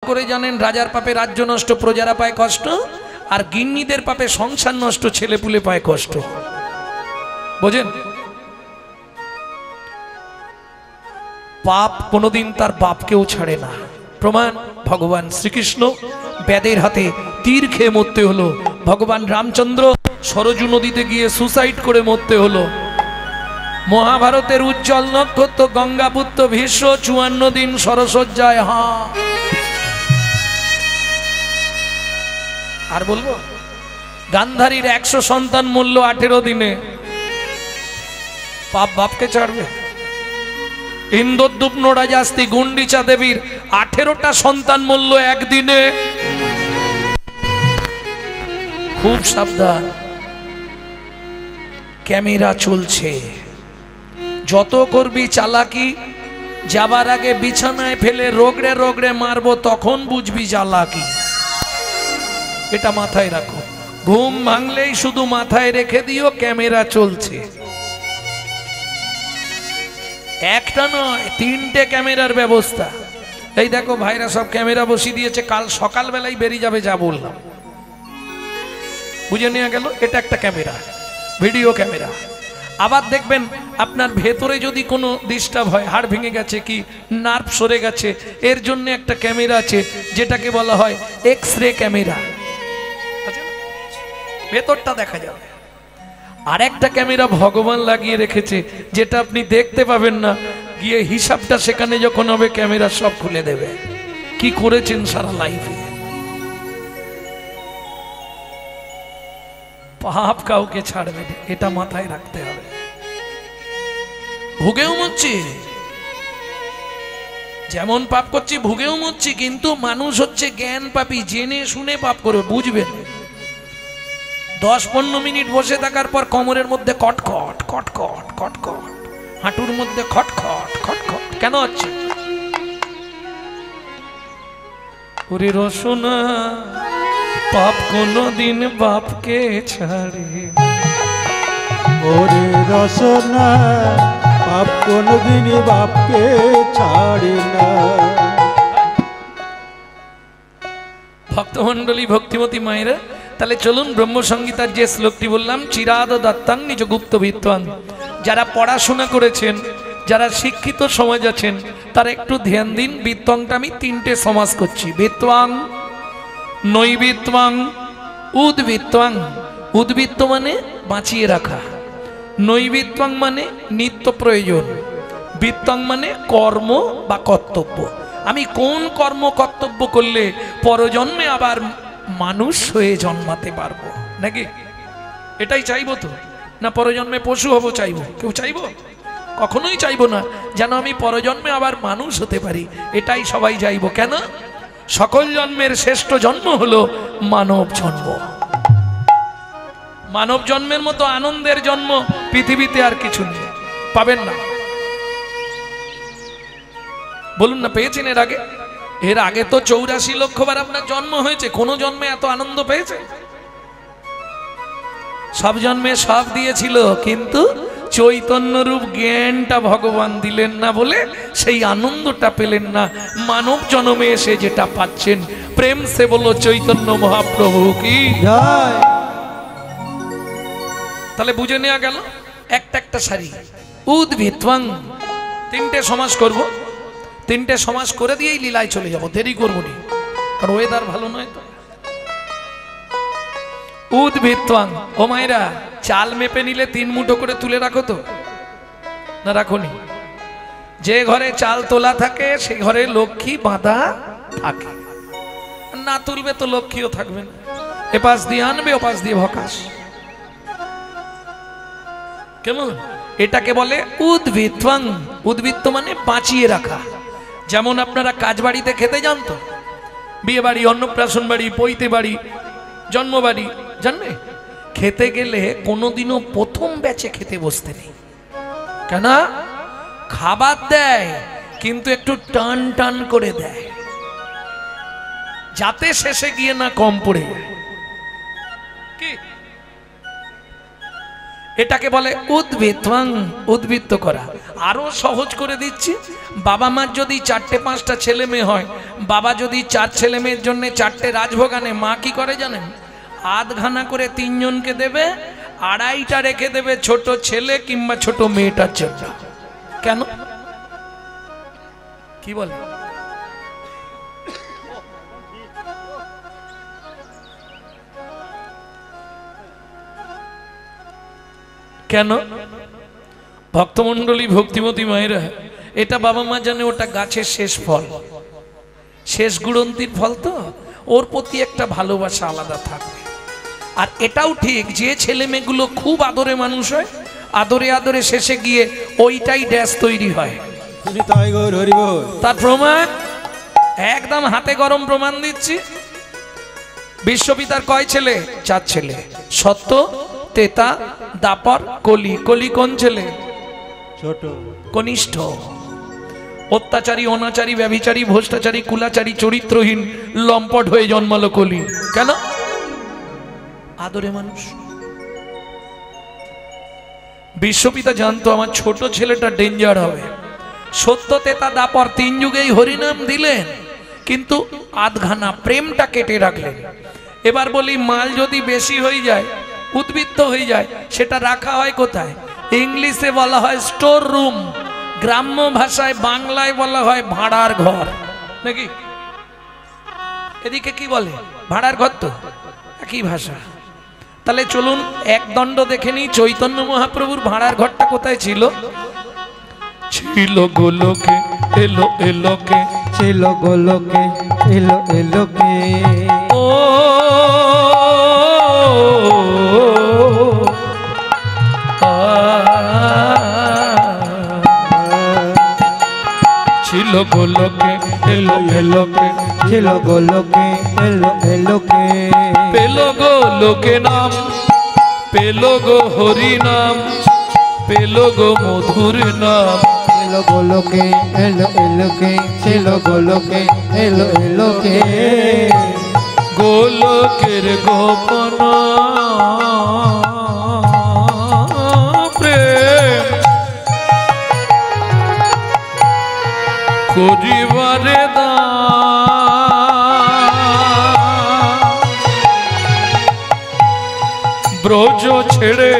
করে জানেন রাজার পাপে রাজ্য নষ্ট, প্রজারা পায় কষ্ট, আর গিন্নিদের পাপে সংসার নষ্ট, ছেলেপুলে পায় কষ্ট। বোঝেন? পাপ কোনোদিন তার বাপকেও ছাড়ে না। প্রমাণ ভগবান শ্রীকৃষ্ণ বেদের হাতে তীর খেয়ে মরতে হলো, ভগবান রামচন্দ্র সরজু নদীতে গিয়ে সুসাইড করে মরতে হলো, মহাভারতের উজ্জ্বল নক্ষত্র গঙ্গাপুত্র ভীষ্ম 54 দিন সরসজ্জায়। হ্যাঁ, আর বলবো? গান্ধারীর 100 সন্তান মূল্য 18 দিনে। পাপ বাপকে ছাড়বে? ইন্দ্রদ্যুম্ন রাজাস্তি গুন্ডিচা দেবীর 18টা সন্তান মূল্য একদিনে। খুব সাবধান, ক্যামেরা চলছে, যত করবি চালাকি, যাবার আগে বিছানায় ফেলে রোগড়ে রোগড়ে মারবো, তখন বুঝবি চালাকি। এটা মাথায় রাখো, ঘুম ভাঙলেই শুধু মাথায় রেখে দিও ক্যামেরা চলছে। একটা নয়, 3টে ক্যামেরার ব্যবস্থা। এই দেখো ভাইরা সব ক্যামেরা বসিয়ে দিয়েছে, কাল সকালবেলায় বেরিয়ে যাবে যা বললাম। বুঝে নেওয়া গেল? এটা একটা ক্যামেরা, ভিডিও ক্যামেরা। আবার দেখবেন আপনার ভেতরে যদি কোনো ডিস্টার্ব হয়, হাড় ভেঙে গেছে কি নার্ভ সরে গেছে, এর জন্য একটা ক্যামেরা আছে যেটাকে বলা হয় এক্স রে ক্যামেরা, ভেতরটা দেখা যাবে। আর একটা ক্যামেরা ভগবান লাগিয়ে রেখেছে যেটা আপনি দেখতে পাবেন না, গিয়ে হিসাবটা সেখানে যখন হবে ক্যামেরা সব খুলে দেবে কি করেছেন সারা লাইফে। পাপ কাউকে ছাড়বে না, এটা মাথায় রাখতে হবে। ভুগেও মরছি, যেমন পাপ করছি ভুগেও মরছি, কিন্তু মানুষ হচ্ছে জ্ঞান পাপী, জেনে শুনে পাপ করবে। বুঝবেন 10-15 মিনিট বসে থাকার পর কোমরের মধ্যে কটকট কটকট কটকট, হাঁটুর মধ্যে খটখট খটখট কেন হচ্ছে? ওরে রসনা, পাপ কোনদিন বাপকে ছাড়ে। ওরে রসনা, পাপ কোনদিন বাপকে ছাড়ে না। ভক্তমণ্ডলী, ভক্তিমতী মায়েরা, তাহলে চলুন ব্রহ্মসংগীতার যে শ্লোকটি বললাম, চিরাদ দত্তাং নিজ গুপ্ত বিত্তাং। যারা পড়াশোনা করেছেন, যারা শিক্ষিত সমাজ আছেন, তারা একটু ধ্যান দিন। বিত্তংটা আমি 3টে সমাস করছি, বিত্তাং, নৈবিত্তাং, উদ্বৃত্তাং। উদ্বৃত্ত মানে বাঁচিয়ে রাখা, নৈবিত্তাং মানে নিত্য প্রয়োজন, বিত্তাং মানে কর্ম বা কর্তব্য। আমি কোন কর্ম কর্তব্য করলে পরজন্মে আবার মানুষ হয়ে জন্মাতে পারবো, নাকি? এটাই চাইবো তো, না পরজন্মে পশু হব চাইবো? কেউ চাইবো? কখনোই চাইবো না যেন আমি পরজন্মে আবার মানুষ হতে পারি। এটাই সবাই চাইবো। কেন? সকল জন্মের শ্রেষ্ঠ জন্ম হলো মানব জন্ম। মানব জন্মের মতো আনন্দের জন্ম পৃথিবীতে আর কিছু নেই, পাবেন না। বলুন না, পেয়েছেন এর আগে? এর আগে তো 84 লক্ষ বার আপনার জন্ম হয়েছে, কোন জন্মে এত আনন্দ পেয়েছে? সব জন্মে সব দিয়েছিল, কিন্তু চৈতন্য রূপ জ্ঞানটা ভগবান দিলেন না বলে সেই আনন্দটা পেলেন না। মানব জন্মে এসে যেটা পাচ্ছেন, প্রেম সে বলো চৈতন্য মহাপ্রভু কি জয়। তাহলে বুঝে নেওয়া গেল একটা একটা সারি। উদ্ভিত্বাং 3টে সমাস করব, 3টে সমাস করে দিয়েই লীলায় চলে যাব, দেরি করবো নি, কারণ ওয়েদার ভালো নয় তো। উদ্ভিত্তাং, ও মায়েরা, চাল মেপে নিলে 3 মুঠো করে তুলে রাখো তো, না রাখোনি? যে ঘরে চাল তোলা থাকে সে ঘরে লক্ষ্মী বাঁধা থাকে, না তুলবে তো লক্ষ্মীও থাকবে না। এপাশ দিয়ে আনবে, ওপাশ দিয়ে ভকাশ। কেমন? এটাকে বলে উদ্ভিত্তাং। উদ্ভিত্ত মানে বাঁচিয়ে রাখা। যেমন আপনারা কাজ বাড়িতে খেতে যান তো, বিয়ে বাড়ি, অন্নপ্রাশন বাড়ি, পৈতে বাড়ি, জন্মবাড়ি, জানবে? খেতে গেলে কোনোদিনও প্রথম ব্যাচে খেতে বসতে নেই। কেন? খাবার দেয় কিন্তু একটু টান টান করে দেয়, যাতে শেষে গিয়ে না কম পড়ে যায়। কি? এটাকে বলে উদ্বৃত্তাং, উদ্বৃত্ত করা। আরো সহজ করে দিচ্ছি, বাবা মার যদি 4টে 5টা ছেলে মেয়ে হয়, বাবা যদি 4 ছেলে মেয়ের জন্য 4টে রাজভোগ আনে, মা কি করে জানেন? আধখানা করে 3 জনকে দেবে, 2.5টা রেখে দেবে ছোট ছেলে কিংবা ছোট মেয়েটার জন্য। কেন? কি বলে? কেন? ভক্তমণ্ডলী, ভক্তিমতী মায়েরা, এটা বাবা মা জানে ওটা গাছের শেষ ফল, শেষ গুড়ন্তির ফল, তো ওর প্রতি একটা ভালোবাসা আলাদা থাকবে। আর এটাও ঠিক, যে ছেলে মেয়েগুলো খুব আদরে মানুষ হয়, আদরে আদরে শেষে গিয়ে ওইটাই ড্যাশ তৈরি হয়। তার প্রমাণ একদম হাতে গরম প্রমাণ দিচ্ছি। বিশ্বপিতার কয় ছেলে? 4 ছেলে, সত্য, তেতা, দাপর, কলি। কলি কোন ছেলে? ছোট, কনিষ্ঠ। অত্যাচারী, অনাচারী, ব্যভিচারী, ভ্রষ্টাচারী, কুলাচারী, চরিত্রহীন, লম্পট হয়ে জন্মালো কলি। কেন? আদরে মানুষ। বিশ্বপিতা জানতো আমার ছোট ছেলেটা ডেঞ্জার হবে। সত্য, তেতা, দাপর 3 যুগেই হরিনাম দিলেন, কিন্তু আধখানা প্রেমটা কেটে রাখলেন। এবার বলি, মাল যদি বেশি হয়ে যায়, উদ্বৃত্ত হয়ে যায়, সেটা রাখা হয় কোথায়? ইংলিশে বলা হয় স্টোর রুম, গ্রাম্য ভাষায় বাংলায় বলা হয় ভাড়ার ঘর, নাকি? এদিকে কি বলে? ভাড়ার ঘর, তো একই ভাষা। তাহলে চলুন একদণ্ড দেখে নিই, চৈতন্য মহাপ্রভুর ভাড়ার ঘরটা কোথায় ছিল? ছিল গোলকে, এলো এলোকে, ছিল গোলকে, এলো এলোকে। ও ছিল গোলকে, এলো এলোকে, ছিল গোলকে, এলো এলোকে। পেল গো লোকে নাম, পেল গো হরি নাম, পেল গো মধুর নাম। ছিল গোলকে, এলো এলোকে, ছিল গোলকে, এলো এলোকে। গোলকের গোপন প্রেম করিবারে ব্রজ ছেড়ে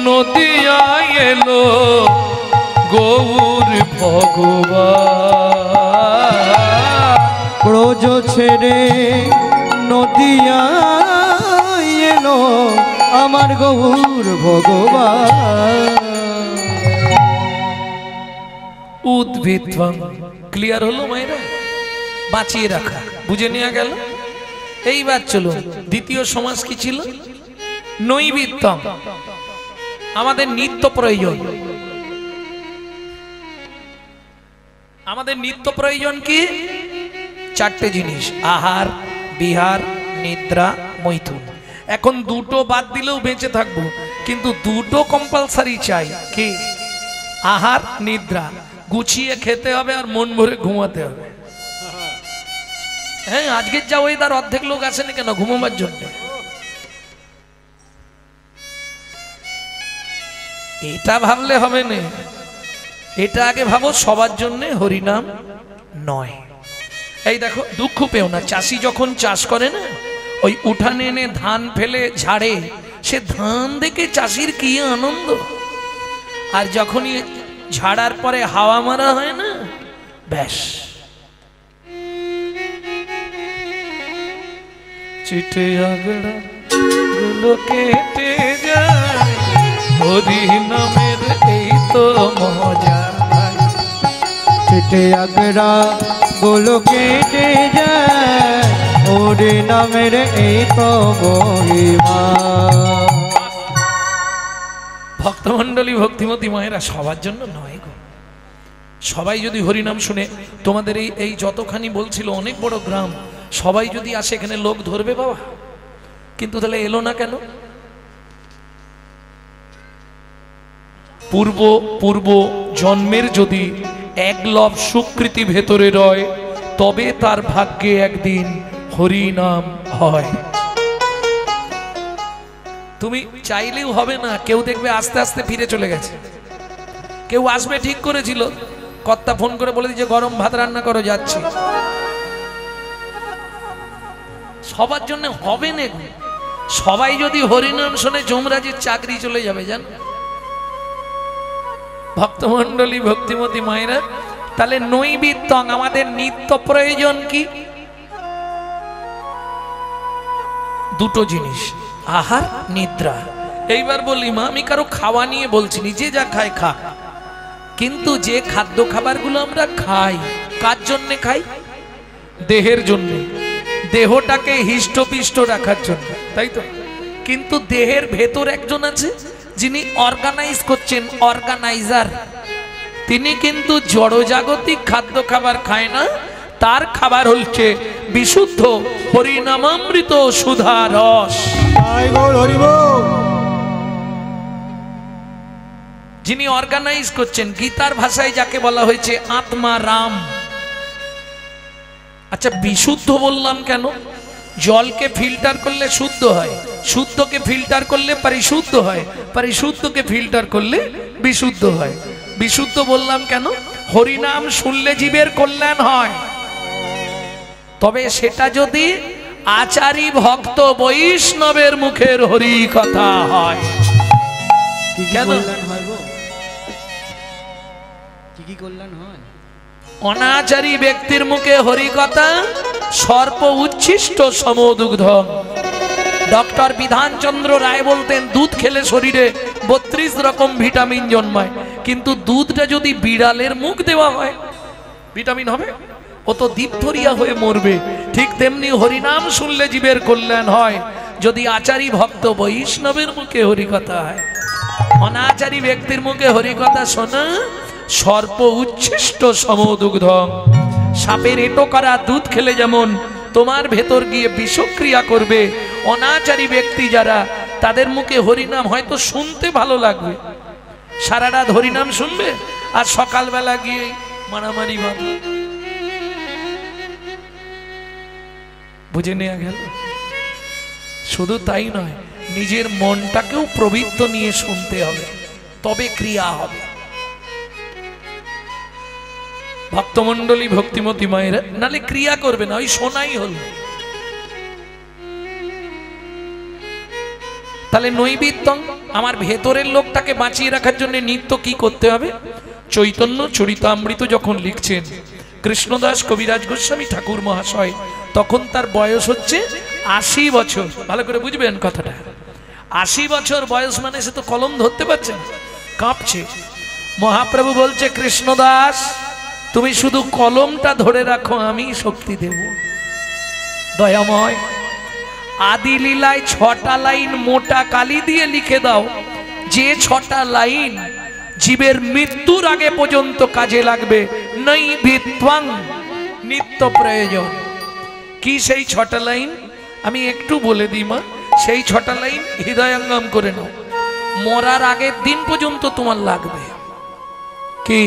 নদিয়ায় এলো গৌর ভগবান। ব্রজ ছেড়ে নদিয়া এলো আমার গৌর ভগবান। উদ্ভিদ ক্লিয়ার হলো মায়েরা? বাঁচিয়ে রাখা বুঝে নেওয়া গেল। এইবার চলুন, দ্বিতীয় সমাস কি ছিল? নৈবিত্যম, আমাদের নিত্য প্রয়োজন। আমাদের নিত্য প্রয়োজন কি? 4টে জিনিস, আহার, বিহার, নিদ্রা, মৈথুন। এখন 2টো বাদ দিলেও বেঁচে থাকবো, কিন্তু 2টো কম্পালসারি চাই। কি? আহার, নিদ্রা। গুছিয়ে খেতে হবে আর মন ভরে ঘুমাতে হবে। হ্যাঁ, আজকের যা ওয়েদার, অর্ধেক লোক আসেনি কেন? ঘুমাবার জন্য। এটা ভাবলে হবে না, এটা আগে ভাবো সবার জন্য হরিনাম নয়। এই দেখো, দুঃখ পেও না, চাষি যখন চাষ করে না, ওই উঠানে এনে ধান ফেলে ঝাড়ে, সে ধান দেখে চাষির কি আনন্দ। আর যখনই ঝাড়ার পরে হাওয়া মারা হয় না, ব্যাস। চিঠে আগড়া গুলো কেটে যায়, হরি নামের এই তো মজা। চিঠে আগরা গুলো কেটে যায়, হরি নামের এই তো মহিমা। ভক্তমণ্ডলী, ভক্তিমতী মায়েরা, সবার জন্য নয় গো। সবাই যদি হরিনাম শুনে, তোমাদের এই যতখানি বলছিল অনেক বড় গ্রাম, সবাই যদি আসে এখানে লোক ধরবে বাবা। কিন্তু তাহলে এলো না কেন? পূর্ব জন্মের যদি একলব সুকৃতি ভেতরে রয়, তবে তার ভাগ্যে একদিন হরিনাম হয়। তুমি চাইলেও হবে না, কেউ দেখবে আস্তে আস্তে ফিরে চলে গেছে, কেউ আসবে ঠিক করেছিল, কর্তা ফোন করে বলে দিয়েছে গরম ভাত রান্না করো, যাচ্ছি। সবার জন্য হবে না। সবাই যদি হরিনাম শোনে যমরাজের চাকরি চলে যাবে জান। ভক্তমণ্ডলী, ভক্তিমতী মায়েরা, তাহলে নৈবিত্তং আমাদের নিত্য প্রয়োজন কি? দুটো জিনিস, আহার নিদ্রা। এইবার বলি মা, আমি কারো খাওয়া নিয়ে বলছি, নিজে যা খায় খা, কিন্তু যে খাদ্য খাবারগুলো আমরা খাই কার জন্য খাই? দেহের জন্য, দেহটাকে হিষ্টপিষ্ট রাখার জন্য, তাই তো? কিন্তু দেহের ভেতর একজন আছে যিনি অর্গানাইজ করছেন, অর্গানাইজার। তিনি কিন্তু জড়জাগতিক খাদ্য খাবার খায় না, তার খাবার হচ্ছে বিশুদ্ধ হরিনামামৃত সুধা রস। যিনি অর্গানাইজ করছেন, গীতার ভাষায় যাকে বলা হয়েছে আত্মা রাম। আচ্ছা, বিশুদ্ধ বললাম কেন? জলকে ফিল্টার করলে শুদ্ধ হয়, শুদ্ধকে ফিল্টার করলে পরিশুদ্ধ হয়, পরিশুদ্ধকে ফিল্টার করলে বিশুদ্ধ হয়। বিশুদ্ধ বললাম কেন? হরিনাম শুনলে জীবের কল্যাণ হয়, তবে সেটা যদি আচারী ভক্ত বৈষ্ণবের মুখের হরি কথা হয়। কেন? কি কল্যাণ হয়? অনাচারী ব্যক্তির মুখে হরি কথা সর্প উচ্ছিষ্ট সমদুগ্ধ। ডক্টর বিধানচন্দ্র রায় বলতেন, দুধ খেলে শরীরে 32 রকম ভিটামিন জন্মায়, কিন্তু দুধটা যদি বিড়ালের মুখ দেওয়া হয় ভিটামিন হবে? ও তো ডিপথোরিয়া হয়ে মরবে। ঠিক তেমনি হরিনাম শুনলে জীবের কল্যাণ হয় যদি আচারী ভক্ত বৈষ্ণবের মুখে হরিকথা হয়। অনাচারী ব্যক্তির মুখে হরিকথা শোনা সর্প উচ্ছিষ্ট সমদুগ্ধ। সাপের এটো করা দুধ খেলে যেমন তোমার ভেতর গিয়ে বিষক্রিয়া করবে, অনাচারী ব্যক্তি যারা, তাদের মুখে হরিনাম হয়তো শুনতে ভালো লাগবে, সারা রাত হরিনাম শুনবে, আর সকালবেলা গিয়ে মারামারি ভাবে। বুঝে নেওয়া গেল? শুধু তাই নয়, নিজের মনটাকেও প্রবৃত্ত নিয়ে শুনতে হবে, তবে ক্রিয়া হবে। ভক্তমণ্ডলী, ভক্তিমতী মায়েরা, নালে ক্রিয়া করবে না, ওই শোনাই হল। তাহলে নৈবিত্তং, আমার ভেতরের লোকটাকে বাঁচিয়ে রাখার জন্য নিত্য কি করতে হবে? চৈতন্য চরিতামৃত যখন লিখছেন কৃষ্ণদাস কবিরাজ গোস্বামী ঠাকুর মহাশয়, তখন তার বয়স হচ্ছে 80 বছর। ভালো করে বুঝবেন কথাটা। 80 বছর বয়স মানে সে তো কলম ধরতে পারছে না, কাঁপছে। মহাপ্রভু বলছে, কৃষ্ণদাস তুমি শুধু কলমটা ধরে রাখো, আমি শক্তি দেব। দয়াময়, আদি লীলায় 6টা লাইন মোটা কালি দিয়ে লিখে দাও, যে 6টা লাইন জীবের মৃত্যুর আগে পর্যন্ত কাজে লাগবে। নৈবিত্বং, নিত্য প্রয়োজন। কি সেই 6টা লাইন? আমি একটু বলে দিই মা, সেই 6টা লাইন হৃদয়ঙ্গম করে নাও, মরার আগের দিন পর্যন্ত তোমার লাগবে। কি?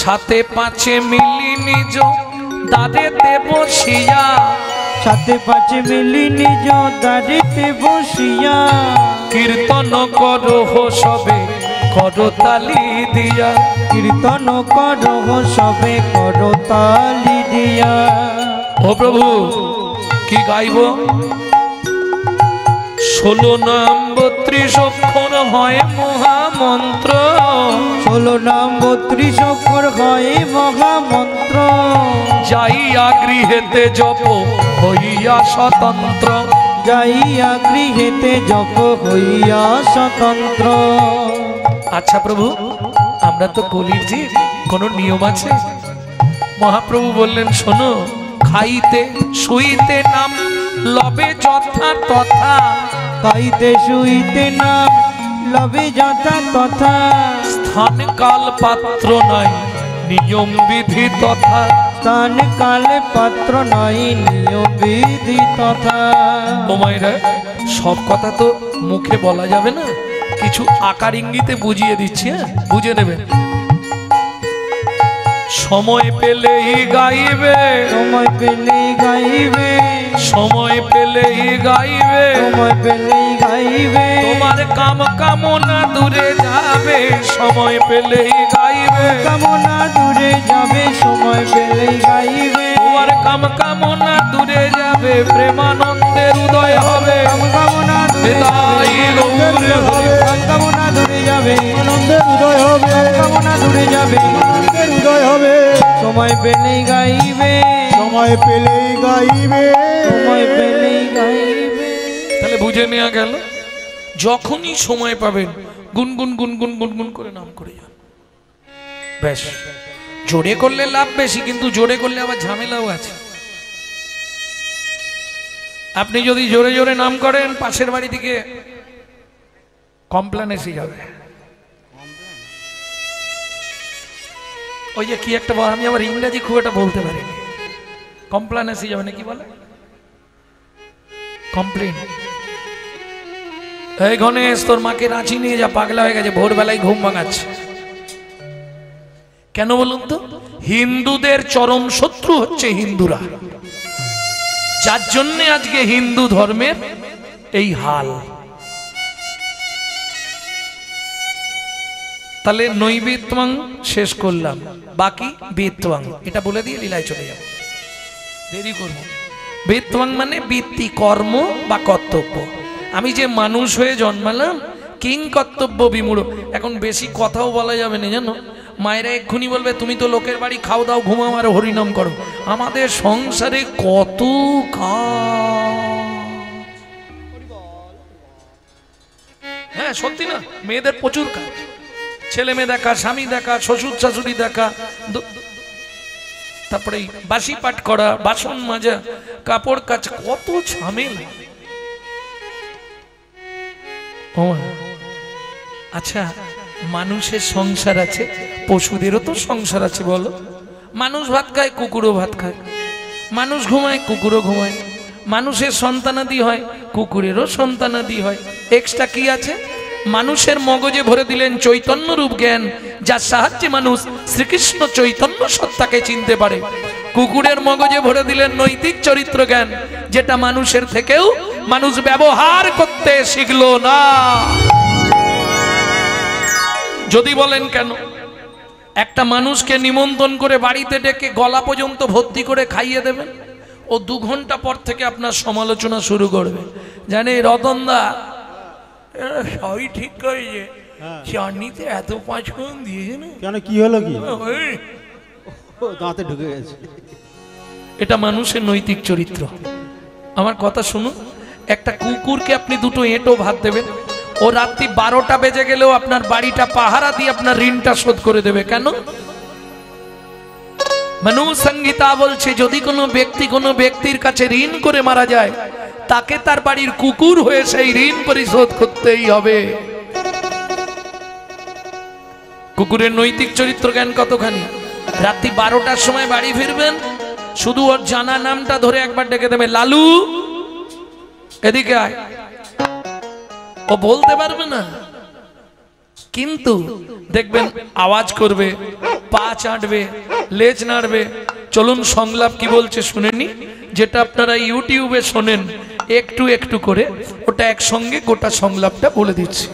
সাথে পাঁচে মিলি নিজ দাদেতে বসিয়া, সাথে পাঁচে মিলি নিজ দাদেতে বসিয়া, কীর্তন করো সবে করতালি দিয়া, কীর্তন করো সবে করতালি দিয়া। ও প্রভু, কি গাইব? 16 নাম 32 অক্ষর হয় মহামন্ত্র, 16 নাম 32 অক্ষর হয় মহামন্ত্র। যাইয়া গৃহেতে জপ হইয়া স্বতন্ত্র, যাইয়া গৃহেতে জপ হইয়া স্বতন্ত্র। আচ্ছা প্রভু, আমরা তো কলির জীব, কোন নিয়ম আছে? মহাপ্রভু বললেন, শোনো, খাইতে শুইতে নাম লবে যথা তথা, খাইতে শুইতে নাম লবে যথা তথা, স্থান কাল পাত্র নাই নিয়ম বিধি তথা, স্থান কাল পাত্র নাই নিয়ম বিধি তথা। ও মায়েরা, সব কথা তো মুখে বলা যাবে না, কিছু আকার ইঙ্গিতে বুঝিয়ে দিচ্ছি, বুঝে নেবেন। সময় পেলেই গাইবে, সময় পেলেই গাইবে, সময় পেলেই গাইবে, সময় পেলেই গাইবে, তোমার কাম কামনা দূরে যাবে, সময় পেলেই গাইবে, কামনা দূরে যাবে, সময় পেলেই গাইবে, তোমার কাম কামনা দূরে যাবে, প্রেমানন্দের উদয় হবে, কামনা দূরে হৃদয় গৌর হরি। কামনা দূরে যাবে, আনন্দের উদয় হবে, কামনা দূরে যাবে, আনন্দের উদয় হবে, সময় পেলেই গাইবে, সময় পেলেই গাইবে, সময় পেলেই গাইবে। তাহলে বুঝে নেওয়া গেল, যখনই সময় পাবেন গুনগুন গুনগুন গুনগুন করে নাম করে যান। বেশ, জোরে করলে লাভ বেশি, কিন্তু জোরে করলে আবার ঝামেলাও আছে। আপনি যদি জোরে জোরে নাম করেন, পাশের বাড়ি থেকে কমপ্লেন এসে যাবে। ওই যে কি একটা আমি আবার ইংরেজি খুব একটা বলতে পারিনি, কমপ্লেন এসে যাবে না, কি বলে কমপ্লেন। এই গণেশ, তোর মাকে রাঁচি নিয়ে যা, পাগলা হয়ে গেছে, ভোরবেলায় ঘুম ভাঙাচ্ছে। কেন বলুন তো? হিন্দুদের চরম শত্রু হচ্ছে হিন্দুরা, যার জন্য আজকে হিন্দু ধর্মের এই হাল। তাহলে নৈবেদ্যং শেষ করলাম, বাকি বেত্বং, এটা বলে দিয়ে লীলায় চলে যাব, দেরি করব। বেত্বং মানে বৃত্তি, কর্ম বা কর্তব্য। আমি যে মানুষ হয়ে জন্মালাম, কিং কর্তব্য বিমূঢ়। এখন বেশি কথাও বলা যাবে না, জানো, মায়েরা এক্ষুনি বলবে তুমি তো লোকের বাড়ি খাও দাও ঘুমাও আর হরিনাম করো। আমাদের সংসারে কত হ্যাঁ সত্যি না, মেয়েদের প্রচুর কাজ, ছেলে মেয়ে দেখা, স্বামী দেখা, শ্বশুর শাশুড়ি দেখা, তারপরে বাসি পাঠ করা, বাসন মাজা, কাপড় কাচ, কত ঝামেলা। আচ্ছা, মানুষের সংসার আছে, পশুদেরও তো সংসার আছে বলো। মানুষ ভাত খায়, কুকুরও ভাত খায়, মানুষ ঘুমায়, কুকুরও ঘুমায়, মানুষের সন্তানাদি হয়, কুকুরেরও সন্তানাদি হয়। এক্সট্রা কি আছে? মানুষের মগজে ভরে দিলেন চৈতন্য রূপ জ্ঞান, যার সাহায্যে মানুষ শ্রীকৃষ্ণ চৈতন্য সত্তাকে চিনতে পারে। কুকুরের মগজে ভরে দিলেন নৈতিক চরিত্র জ্ঞান, যেটা মানুষের থেকেও মানুষ ব্যবহার করতে শিখলো না। যদি বলেন কেন, একটা মানুষকে নিমন্ত্রণ করে বাড়িতে ডেকে গলা পর্যন্ত ভর্তি করে খাইয়ে দেবেন, ও 2 ঘন্টা পর থেকে আপনার সমালোচনা শুরু করবে। জানে রতনদা সবই ঠিক করেছে, চাটনিতে এত 5 ফোড়ন দিয়েছে না, কেন কি হলো, কি ওই দাঁতে ঢুকে গেছে। এটা মানুষের নৈতিক চরিত্র। আমার কথা শুনুন, একটা কুকুরকে আপনি 2টো এঁটো ভাত দেবেন, ও রাত্রি 12টা বেজে গেলেও আপনার বাড়িটা পাহারা দিয়ে আপনার ঋণটা শোধ করে দেবে। কেন? মনু সংহিতা বলছে, যদি কোনো ব্যক্তি কোনো ব্যক্তির কাছে ঋণ করে মারা যায়, তাকে তার বাড়ির কুকুর হয়ে সেই ঋণ পরিশোধ করতেই হবে। কুকুরের নৈতিক চরিত্র জ্ঞান কতখানি? রাত্রি 12টার সময় বাড়ি ফিরবেন, শুধু ওর জানা নামটা ধরে একবার ডেকে দেবে, লালু এদিকে আয়। ও বলতে পারবে না, কিন্তু দেখবেন আওয়াজ করবে, পা চাটবে, লেজ নাড়বে। চলুন সংলাপ কি বলছে শুনেনি, যেটা আপনারা ইউটিউবে শোনেন, একটু একটু করে ওটা একসঙ্গে গোটা সংলাপটা বলে দিচ্ছি।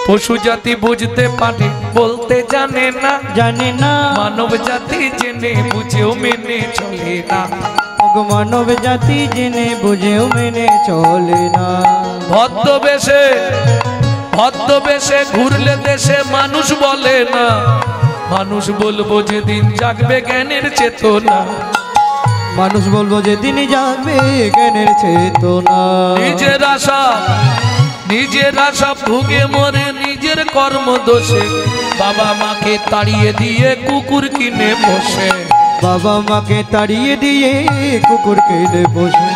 পশু জাতি বুঝতে পারে, বলতে জানে না, জানে না, মানব জাতি জেনে বুঝেও মেনে চলে না, মানব জাতি জেনে বুঝেও মেনে চলে না। ভদ্রবেশে ঘুরলে দেশে মানুষ বলে না, মানুষ বলবো যেদিন জাগবে জ্ঞানের চেতনা, মানুষ বলবো যেদিন জাগবে জ্ঞানের চেতনা। নিজের আশা ভুগে মরে নিজের কর্ম দোষে, বাবা মাকে তাড়িয়ে দিয়ে কুকুর কিনে বসে, বাবা মাকে তাড়িয়ে দিয়ে কুকুর কিনে বসে।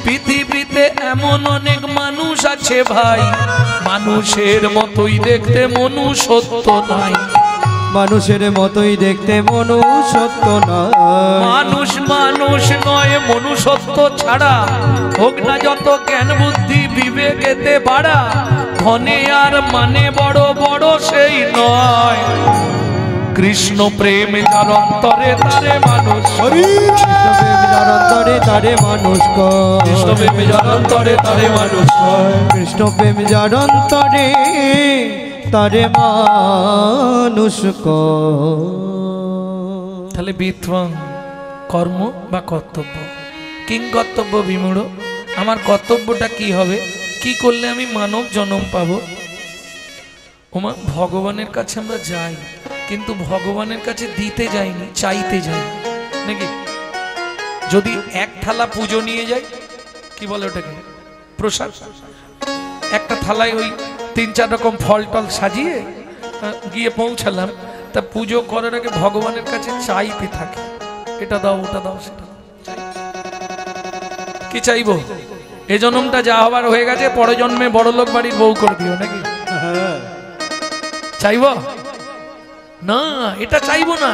পৃথিবীতে এমন অনেক মানুষ আছে ভাই, মানুষের মতোই দেখতে মনুষ্যত্ব নাই, মানুষের মতোই দেখতে মনুষ্যত্ব নয়। মানুষ নয়, মনুষ্যত্ব ছাড়া হোক না যত জ্ঞান বুদ্ধি বিবেকেতে বাড়া, ধনে আর মানে বড় বড় সেই নয়। কৃষ্ণ প্রেম যার অন্তরে তারে মানুষ কৃষ্ণ প্রেম যার অন্তরে তারে মানুষ কর। কৃষ্ণ প্রেম যার অন্তরে তারে মানুষ কৃষ্ণ প্রেম যার অন্তরে তারে মানুষ কর। তাহলে বিত্বং কর্ম বা কর্তব্য। কিং কর্তব্য বিমূঢ়, আমার কর্তব্যটা কি হবে, কি করলে আমি মানব জন্ম পাবো? ওমা, ভগবানের কাছে আমরা যাই, কিন্তু ভগবানের কাছে দিতে যাইনি, চাইতে যাই নাকি? যদি এক থালা পুজো নিয়ে যাই, কি বলে ওটাকে, প্রসাদ, একটা থালায় ওই 3-4 রকম ফল টল সাজিয়ে গিয়ে পৌঁছালাম, তা পুজো করার আগে ভগবানের কাছে চাইতে থাকে, এটা দাও ওটা দাও সেটা দাও। কি চাইবো? এ জন্মটা যা হবার হয়ে গেছে, পরের জন্মে বড়লোক বাড়ির বউ করে দিও নাকি? চাইবো না, এটা চাইবো না।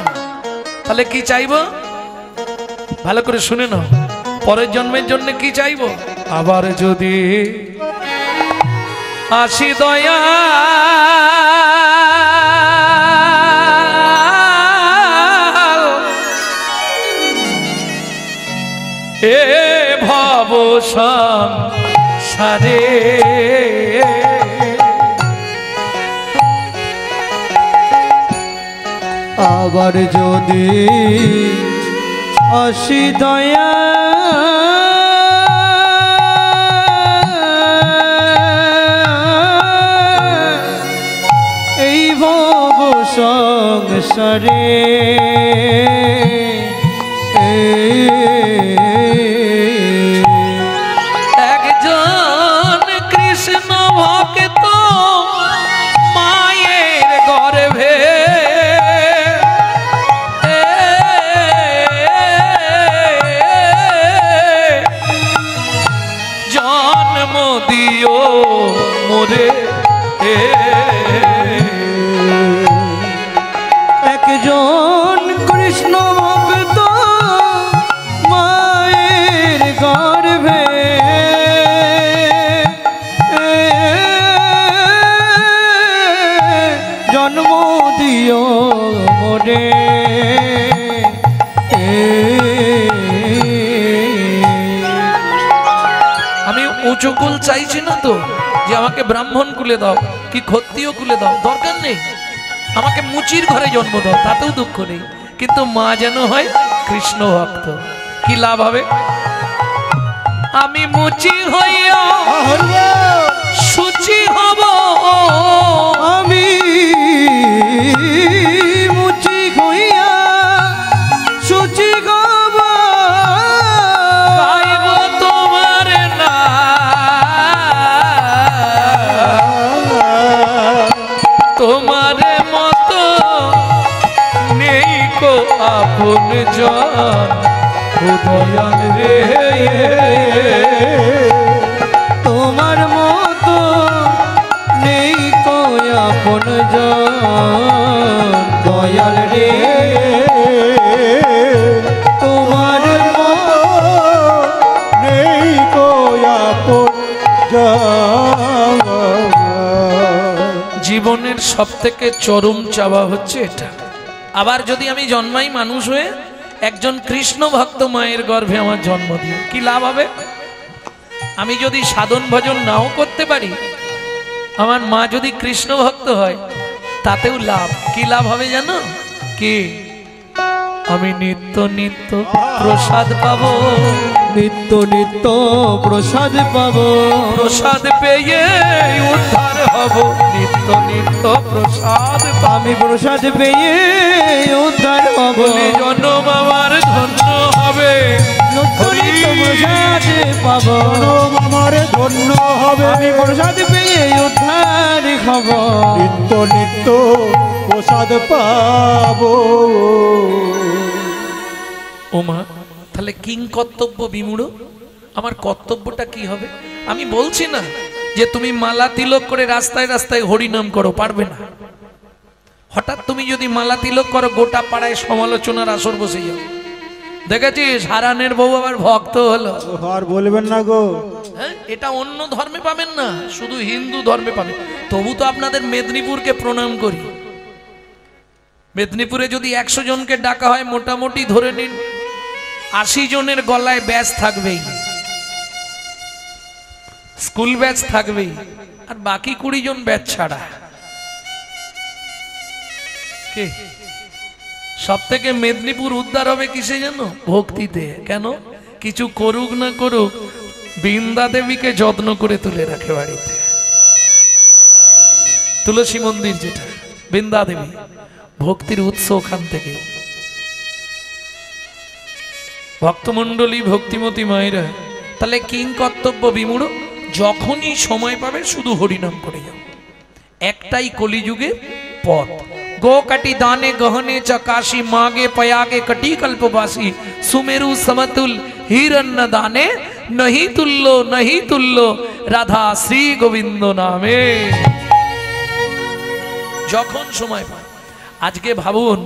তাহলে কি চাইবো? ভালো করে শুনে নাও, পরের জন্মের জন্য কি চাইবো? আবার যদি আসি দয়া এ ভব সংসারে, আবার যদি আসি দয়া এই ভব সংসারে, একজন কৃষ্ণ ভক্ত মায়ের গর্ভে জন্ম দিও মোরে, একজন কৃষ্ণ ভক্ত মায়ের গর্ভে জন্ম দিও মোরে। আমি উঁচু কুল চাইছি না তো, যে আমাকে ব্রাহ্মণ কুলে দাও কি ক্ষত্রিয় কুলে দাও, দরকার নেই। আমাকে মুচির ঘরে জন্ম দাও, তাতেও দুঃখ নেই, কিন্তু মা যেন হয় কৃষ্ণ ভক্ত। কি লাভ হবে? আমি মুচি হইয়া সুচি হব, আমি মুচি হইয়া সুচি গব, গাইব তোমার নাম, তোমার মতো নেই কো আপন জন, দয়াল রে তোমার মতো নেই কই আপন জন, দয়াল রে তোমার মতো নেই কই আপন জন। জীবনের সব থেকে চরম চাওয়া হচ্ছে এটা। আবার যদি আমি জন্মাই মানুষ হয়ে, একজন কৃষ্ণ ভক্ত মায়ের গর্ভে আমার জন্ম দিয়ে কি লাভ হবে? আমি যদি সাধন ভজন নাও করতে পারি, আমার মা যদি কৃষ্ণ ভক্ত হয়, তাতেও লাভ। কি লাভ হবে জানো কি? আমি নিত্য নিত্য প্রসাদ পাবো, নিত্য নিত্য প্রসাদ পাবো, প্রসাদ পেয়ে উদ্ধার হব, নিত্য নিত্য প্রসাদ আমি প্রসাদ পেয়ে উদ্ধার হব, বলে জন্ম আমার ধন্য হবে, প্রসাদ পাবো আমার ধন্য হবে, আমি প্রসাদ পেয়ে উদ্ধার হব, নিত্য নিত্য প্রসাদ পাবো। ওমা, তাহলে কিং কর্তব্য বিমূঢ়, আমার কর্তব্যটা কি হবে? আমি বলছি না যে তুমি মালা তিলক করে রাস্তায় রাস্তায় হরিনাম করো, পারবে না। হঠাৎ তুমি যদি মালা তিলক করো, গোটা পাড়ায় সমালোচনার আসর বসে যাও। দেখেছিস হারানের বউ আবার ভক্ত হলো, আর বলবেন না গো। হ্যাঁ, এটা অন্য ধর্মে পাবেন না, শুধু হিন্দু ধর্মে পাবেন। তবু তো আপনাদের মেদিনীপুরকে প্রণাম করি। মেদিনীপুরে যদি 100 জনকে ডাকা হয় মোটামুটি ধরে নিন 80 জনের গলায় ব্যাজ থাকবেই, স্কুল ব্যাজ থাকবেই, আর বাকি 20 জন ব্যাজ ছাড়া। কে সব থেকে মেদিনীপুর উদ্ধার হবে কিসে জানো? ভক্তিতে। কেন? কিছু করুক না করুক বৃন্দা দেবীকে যত্ন করে তুলে রাখে বাড়িতে। তুলসী মন্দির যেটা বৃন্দা দেবী, ভক্তির উৎস ওখান থেকে। ভক্তমণ্ডলী ভক্তিমতী মায়েরা, তাহলে কিং কর্তব্য বিমূঢ়, যখনই সময় পাবে শুধু হরিনাম করে যাও। একটাই কলিযুগে পথ। गो कटी दाने गहने चकाशी मागे पयागे कटी कल्पवासी सुमेरु समतुल हिरण्य दाने नहीं तुल्लो राधा श्री गोविंद नामे। যখন সময় পায়। আজকে ভাবুন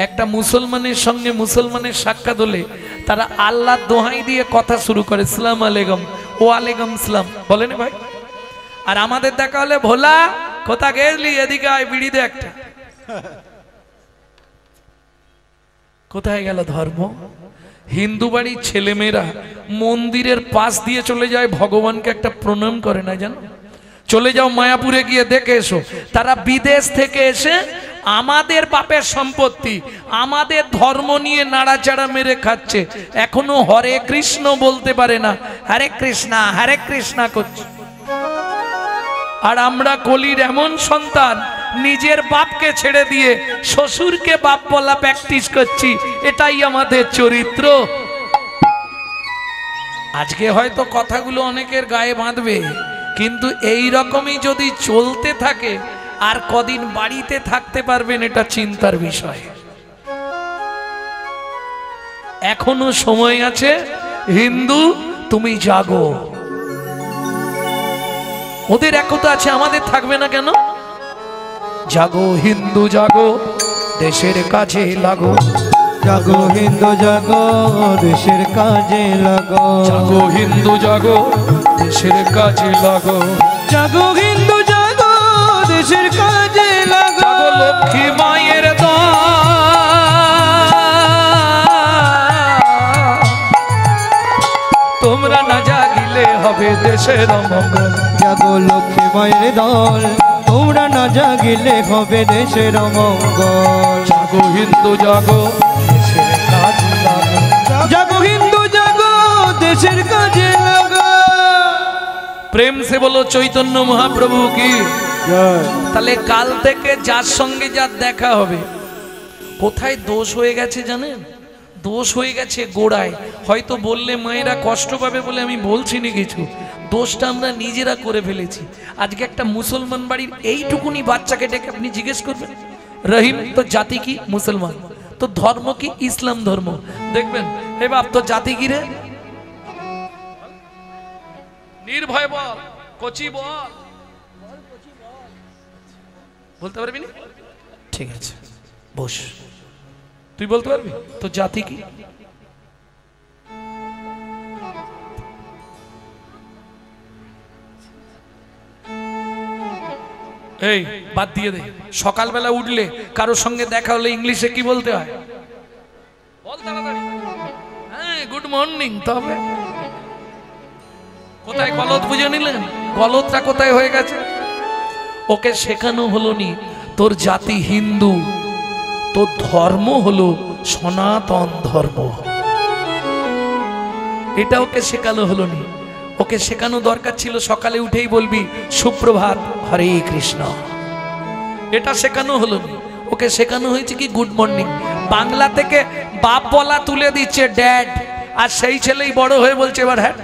একটা মুসলমানের সঙ্গে মুসলমানের সাক্ষাৎ হলে তারা আল্লাহর দোহাই দিয়ে কথা শুরু করে, সালাম আলাইকুম, ও আলাইকুম সালাম, বলেন ভাই। আর আমাদের দেখা হলে ভোলা কোথা গেলি, এদিকে আয় বিড়ি দে একটা। কোথায় গেল ধর্ম? হিন্দু বাড়ির ছেলেমেয়েরা মন্দিরের পাশ দিয়ে চলে যায়, ভগবানকে একটা প্রণাম করে না জানো? চলে যাও মায়াপুরে গিয়ে দেখে এসো, তারা বিদেশ থেকে এসে আমাদের বাপের সম্পত্তি আমাদের ধর্ম নিয়ে নাড়াচাড়া মেরে খাচ্ছে, এখনো হরে কৃষ্ণ বলতে পারে না, হরে কৃষ্ণা করছে। আর আমরা কলির এমন সন্তান, নিজের বাপকে ছেড়ে দিয়ে শ্বশুরকে বাপ বলা প্র্যাকটিস করছি, এটাই আমাদের চরিত্র। আজকে হয়তো কথাগুলো অনেকের গায়ে বাঁধবে, কিন্তু এই রকমই যদি চলতে থাকে আর কদিন বাড়িতে থাকতে পারবেন এটা চিন্তার বিষয়। এখনো সময় আছে, হিন্দু তুমি জাগো। ওদের একতা আছে, আমাদের থাকবে না কেন? জাগো হিন্দু জাগো, দেশের কাজে লাগো। জাগো হিন্দু জাগো, দেশের কাজে লাগো। জাগো হিন্দু জাগো, দেশের কাজে লাগো। জাগো হিন্দু জাগো, দেশের কাজে লাগো। জাগো লক্ষ্মী মায়ের দল, তোমরা না জাগিলে হবে দেশের অমঙ্গল। জাগো লক্ষ্মী মায়ের দল, তোমরা না জাগিলে হবে দেশের অমঙ্গল। জাগো হিন্দু জাগো, দেশের কাজে লাগো। জাগো হিন্দু জাগো, দেশের কাজে লাগো। প্রেম সে বলো চৈতন্য মহাপ্রভু কি। তাহলে কাল থেকে যার সঙ্গে যার দেখা হবে, কোথায় দোষ হয়ে গেছে জানেন? দোষ হয়ে গেছে গোড়ায়। হয়তো বললে মায়েরা কষ্ট পাবে বলে আমি বলছি না কিছু, দোষটা আমরা নিজেরা করে ফেলেছি। আজকে একটা মুসলমান বাড়ির এইটুকুনি বাচ্চাকে ডেকে আপনি জিজ্ঞেস করবেন, রহিম তো জাতি কি? মুসলমান। তো ধর্ম কি? ইসলাম ধর্ম। দেখবেন হে বাপ তো জাতি কি রে? নির্ভয় বল, কচি বল, বলতে পারবি না? ঠিক আছে বস, তুই বলতে পারবি তো জাতি কি? এই বাদ দিয়ে দে, সকালবেলা উঠলে কারোর সঙ্গে দেখা হলে ইংলিশে কি বলতে হয়? বল তাড়াতাড়ি। হ্যাঁ, গুড মর্নিং। তবে কোথায় গলত বুঝে নিলেন? গলতটা কোথায় হয়ে গেছে? ওকে শেখানো হলো নি তোর জাতি হিন্দু, তোর ধর্ম হলো সনাতন ধর্ম। এটা ওকে শেখানো হলো নি। ওকে শেখানো দরকার ছিল সকালে উঠেই বলবি সুপ্রভাত হরে কৃষ্ণ। এটা শেখানো হলো না, ওকে শেখানো হয়েছে কি গুড মর্নিং। বাংলা থেকে বাপ বলা তুলে দিচ্ছে ড্যাড, আর সেই ছেলেই বড় হয়ে বলছে এবার হ্যাঁ।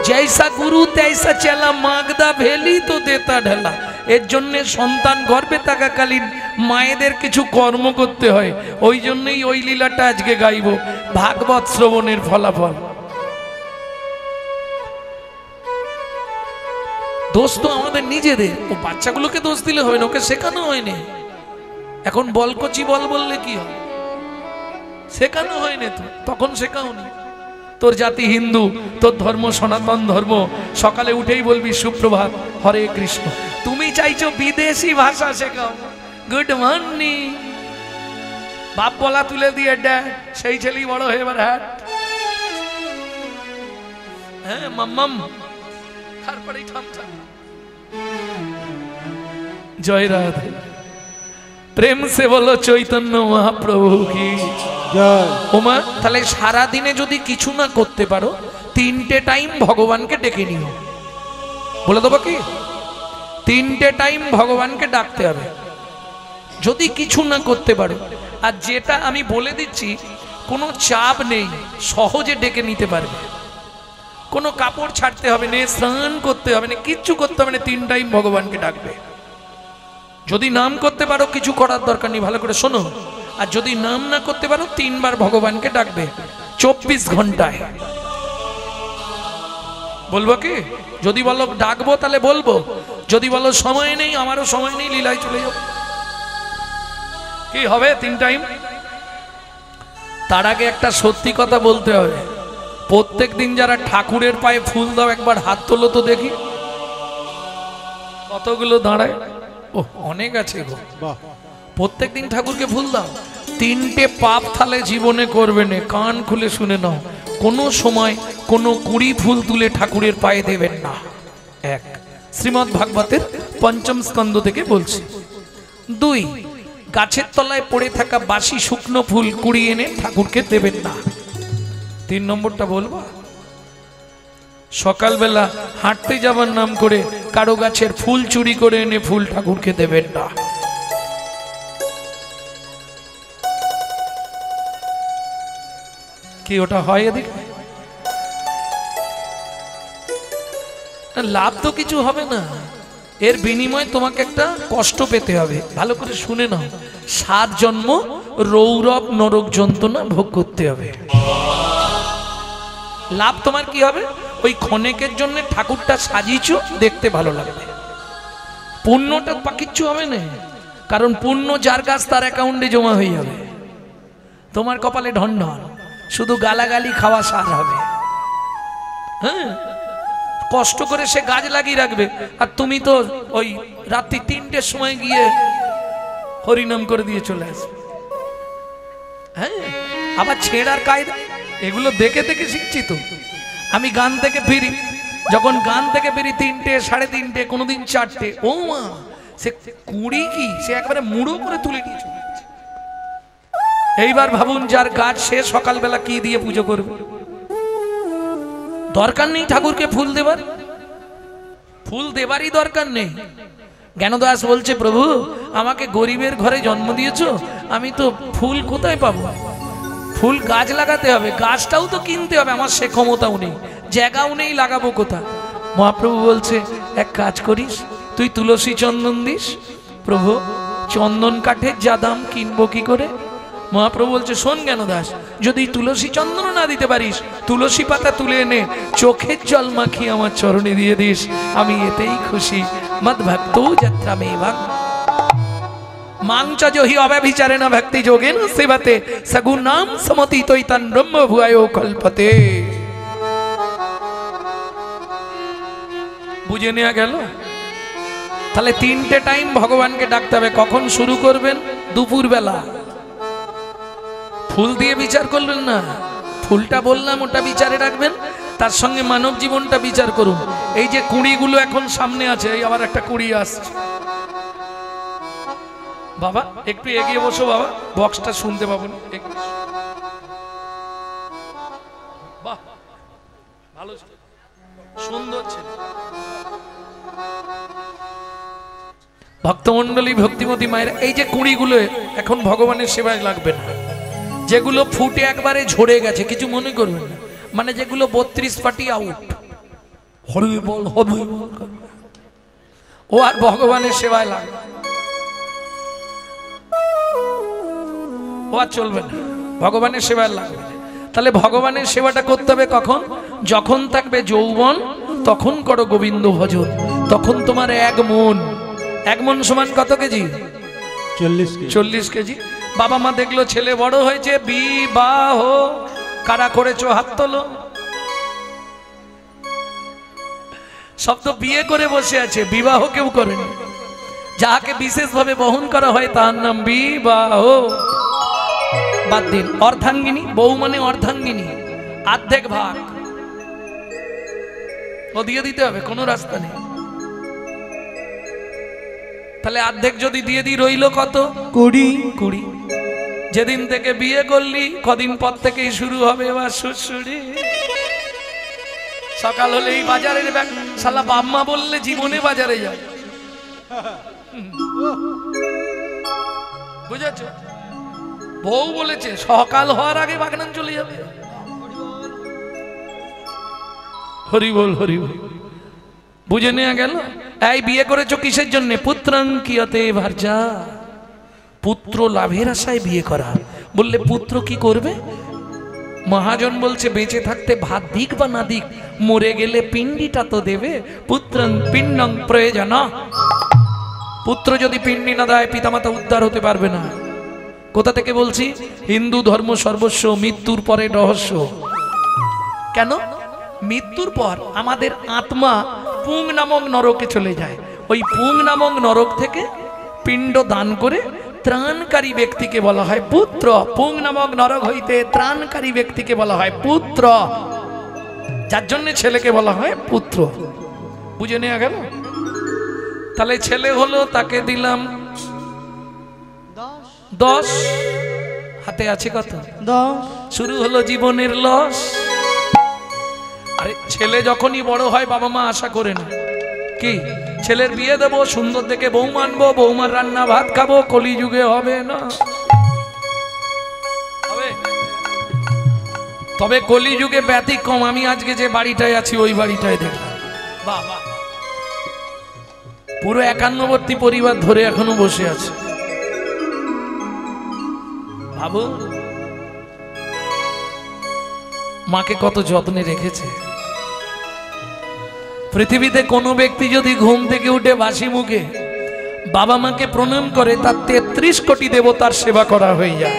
जैसा गुरु तैसा चला मागदा भेली तो देता ढेला। এর জন্য সন্তান গর্ভে থাকাকালীন মায়েদের কিছু কর্ম করতে হয়। ওই জন্যই ওই লীলাটা আজকে গাইব, ভাগবত শ্রবণের ফলাফল। দোষ তো আমাদের নিজেদের। ও বাচ্চাগুলোকে দোষ দিলে হবে না, ওকে শেখানো হয়নি। এখন বলকচি বল বললে কি হয়? শেখানো হয়নি তো, তখন শেখাওনি। তোর জাতি হিন্দু, তোর ধর্ম সনাতন ধর্ম। সকালে উঠেই বলবি সুপ্রভাত হরে কৃষ্ণ। তুমি চাইছো বিদেশি ভাষা শেখাও, গুড মর্নিং, বাপ বলা তুলে দিয়ে ড্যাড, সেই ছেলেই বড় হয়ে এবার হ্যাট, হ্যাঁ মাম্মাম, তারপরেই থামথাম। জয় রাধে, প্রেম সে বলো চৈতন্য মহাপ্রভু কি জয়। ওমা। তাহলে সারা দিনে যদি কিছু না করতে পারো, 3টে টাইম ভগবানকে ডেকে নিও। বলে দেবো কি, 3টে টাইম ভগবানকে ডাকতে হবে যদি কিছু না করতে পারো। আর যেটা আমি বলে দিচ্ছি, কোনো চাপ নেই, সহজে ডেকে নিতে পারবে। কোনো কাপড় ছাড়তে হবে না, স্নান করতে হবে না, কিচ্ছু করতে হবে না, 3 টাইম ভগবানকে ডাকবে। যদি নাম করতে পারো, কিছু করার দরকার নেই, ভালো করে শোনো। আর যদি নাম না করতে পারো, 3 বার ভগবানকে ডাকবে 24 ঘন্টায়। বলবো কি? যদি বলো ডাকবো তাহলে বলবো, যদি বলো সময় নেই, আমারও সময় নেই, লীলায় চলে যাও, কি হবে? 3 টাইম। তার আগে একটা সত্যি কথা বলতে হবে, প্রত্যেক দিন যারা ঠাকুরের পায়ে ফুল দাও, একবার হাত তোলো তো দেখি, কতগুলো দাঁড়ায়? ও অনেক আছে গো। প্রত্যেক দিন ঠাকুরকে ফুল দাও। 3টে পাপ তাহলে জীবনে করবে না, কান খুলে শুনে নাও। কোনো সময় কোনো কুড়ি ফুল তুলে ঠাকুরের পায়ে দেবেন না। 1, শ্রীমদ্ ভাগবতের 5ম স্কন্ধ থেকে বলছি। 2, গাছের তলায় পড়ে থাকা বাসি শুকনো ফুল কুড়িয়ে এনে ঠাকুরকে দেবেন না। 3 নম্বরটা বলবো, সকালবেলা হাঁটতে যাবার নাম করে কারো গাছের ফুল চুরি করে এনে ফুল ঠাকুরকে দেবেন না। কি ওটা হয়? এদিকে লাভ তো কিছু হবে না, এর বিনিময়ে তোমাকে একটা কষ্ট পেতে হবে। ভালো করে শুনে নাও, 7 জন্ম রৌরব নরক যন্ত্রণা ভোগ করতে হবে। লাভ তোমার কি হবে? ওই ক্ষণেকের জন্য ঠাকুরটা সাজিয়েছো, দেখতে ভালো লাগবে। পুণ্যটা কিচ্ছু হবে না, কারণ পুণ্য যার কাছ তার অ্যাকাউন্টে জমা হয়ে যাবে। তোমার কপালে ঢন ঢন, শুধু গালাগালি খাওয়া সার হবে। হ্যাঁ, কষ্ট করে সে গাছ লাগিয়ে রাখবে, আর তুমি তো ওই রাত্রি 3টের সময় গিয়ে হরিনাম করে দিয়ে চলে আসবে। হ্যাঁ, আবার ছেঁড়ার কায়দা, এগুলো দেখে দেখে শিখছি তো। আমি গান থেকে ফিরি, যখন গান থেকে ফিরি 3টে, 3:30, কোনোদিন 4টে, ও মা, সে কুড়ি কি সে একবারে মুড়ো করে তুলে নিয়ে চলে যাচ্ছে। এইবার ভাবুন, যার গাছ, সে সকালবেলা কি দিয়ে পুজো করবে? দরকার নেই ঠাকুরকে ফুল দেবার, ফুল দেবারই দরকার নেই। জ্ঞানদাস বলছে, প্রভু আমাকে গরিবের ঘরে জন্ম দিয়েছো, আমি তো ফুল কোথায় পাবো? ফুল গাছ লাগাতে হবে, গাছটাও তো কিনতে হবে, আমার সে ক্ষমতাও নেই, জায়গাও নেই, লাগাবো কোথা? মহাপ্রভু বলছে, এক কাজ করিস, তুই তুলসী চন্দন দিস। প্রভু চন্দন কাঠের যা দাম, কিনবো কি করে? মহাপ্রভু বলছে, শোন জ্ঞানদাস, যদি তুলসী চন্দন না দিতে পারিস, তুলসী পাতা তুলে এনে চোখের জল মাখিয়ে আমার চরণে দিয়ে দিস, আমি এতেই খুশি। মদ ভক্ত যাত্রা মেবাং মাংচ জহি অব্যভিচারে না ভক্তি যোগেন সেবাতে সগুণাম সমতি তৈতন ব্রহ্ম ভুয়ায় কল্পতে। বুঝে নেওয়া গেল? তাহলে 3টে টাইম ভগবানকে ডাকতে হবে। কখন শুরু করবেন? দুপুর বেলা। ফুল দিয়ে বিচার করবেন না, ফুলটা বললাম ওটা বিচারে রাখবেন, তার সঙ্গে মানব জীবনটা বিচার করুন। এই যে কুড়িগুলো এখন সামনে আছে, এই আবার একটা কুড়ি আসছে। বাবা একটু এগিয়ে বসো, বাবা বক্সটা শুনতে পাবো না। বাহ, ভালো সুন্দর ছিল। ভক্তমন্ডলী, ভক্তিমতী মায়ের, এই যে কুড়িগুলো এখন ভগবানের সেবায় লাগবে না। যেগুলো ফুটে একবারে ঝরে গেছে, কিছু মনে করবেন না, মানে যেগুলো 32 পাটি আউট, হরি বল হরি বল, ও আর ভগবানের সেবায় লাগবে, ও আর চলবে না, ভগবানের সেবায় লাগবে। তাহলে ভগবানের সেবাটা করতে হবে কখন? যখন থাকবে যৌবন, তখন করো গোবিন্দ ভজন। তখন তোমার 1 মন, 1 মন সমান কত কেজি? 40 কেজি। বাবা মা দেখলো ছেলে বড় হয়েছে, বিবাহ কারা করেছো? হাত তোলো। সব তো বিয়ে করে বসে আছে, বিবাহ কেউ করেনি। যাকে বিশেষভাবে বহন করা হয় তার নাম বিবাহ। বাদ দিন। অর্ধাঙ্গিনী, বউ মানে অর্ধাঙ্গিনী, অর্ধেক ভাগ ও দিয়ে দিতে হবে, কোনো রাস্তা নেই। তাহলে অর্ধেক যদি দিয়ে দিই রইল কত? 20। যেদিন থেকে বিয়ে করলি কদিন পর থেকেই শুরু হবে এবার শ্বশুরি। সকাল হলেই বাজারের ব্যাগ, শালা বাম্মা বললে জীবনে বাজারে যায়, বুঝেছ? বউ বলেছে সকাল হওয়ার আগে বাগনান চলে যাবে। হরি বল, হরি বল। বুঝে নেওয়া গেল। এই বিয়ে করেছো কিসের জন্য? পুত্রাং কিয়তে ভার্যা, পুত্র লাভের আশায় বিয়ে করা। বললে পুত্র কি করবে? মহাজন বলছে বেঁচে থাকতে ভাত দিক বা না দিক, মরে গেলে পিণ্ডিটা তো দেবে। পুত্রং পিণ্ডং প্রয়োজন। পুত্র যদি পিণ্ডি না দেয় পিতামাতা উদ্ধার হতে পারবে না। কোথা থেকে বলছি? হিন্দু ধর্ম সর্বস্ব, মৃত্যুর পরে রহস্য। কেন? মৃত্যুর পর আমাদের আত্মা পুং নামক নরকে চলে যায়। ওই পুং নামক নরক থেকে পিণ্ড দান করে ত্রাণকারী ব্যক্তিকে বলা হয় পুত্র। পুং নামক নরক হইতে ত্রাণকারী ব্যক্তিকে বলা হয় পুত্র, যার জন্য ছেলেকে বলা হয় পুত্র। বুঝে নেওয়া গেল? তাহলে ছেলে হলো, তাকে দিলাম 10। হাতে আছে কত? 10। শুরু হলো জীবনের লস। আরে ছেলে যখনই বড় হয় বাবা মা আশা করে না কি ছেলের বিয়ে দেবো, সুন্দর দেখে বউ মানবো, বৌমার রান্না ভাত খাবো। কলিযুগে হবে না। তবে কলিযুগে ব্যতিক্রম। আমি আজকে যে বাড়িটায় আছি ওই বাড়িটায় দেখলাম, বাবা পুরো 51বর্তী পরিবার ধরে এখনো বসে আছে। ভাবো মাকে কত যত্নে রেখেছে। পৃথিবীতে কোনো ব্যক্তি যদি ঘুম থেকে উঠে বাসি মুখে বাবা মাকে প্রণাম করে তার 33 কোটি দেবতার সেবা করা হয়ে যায়।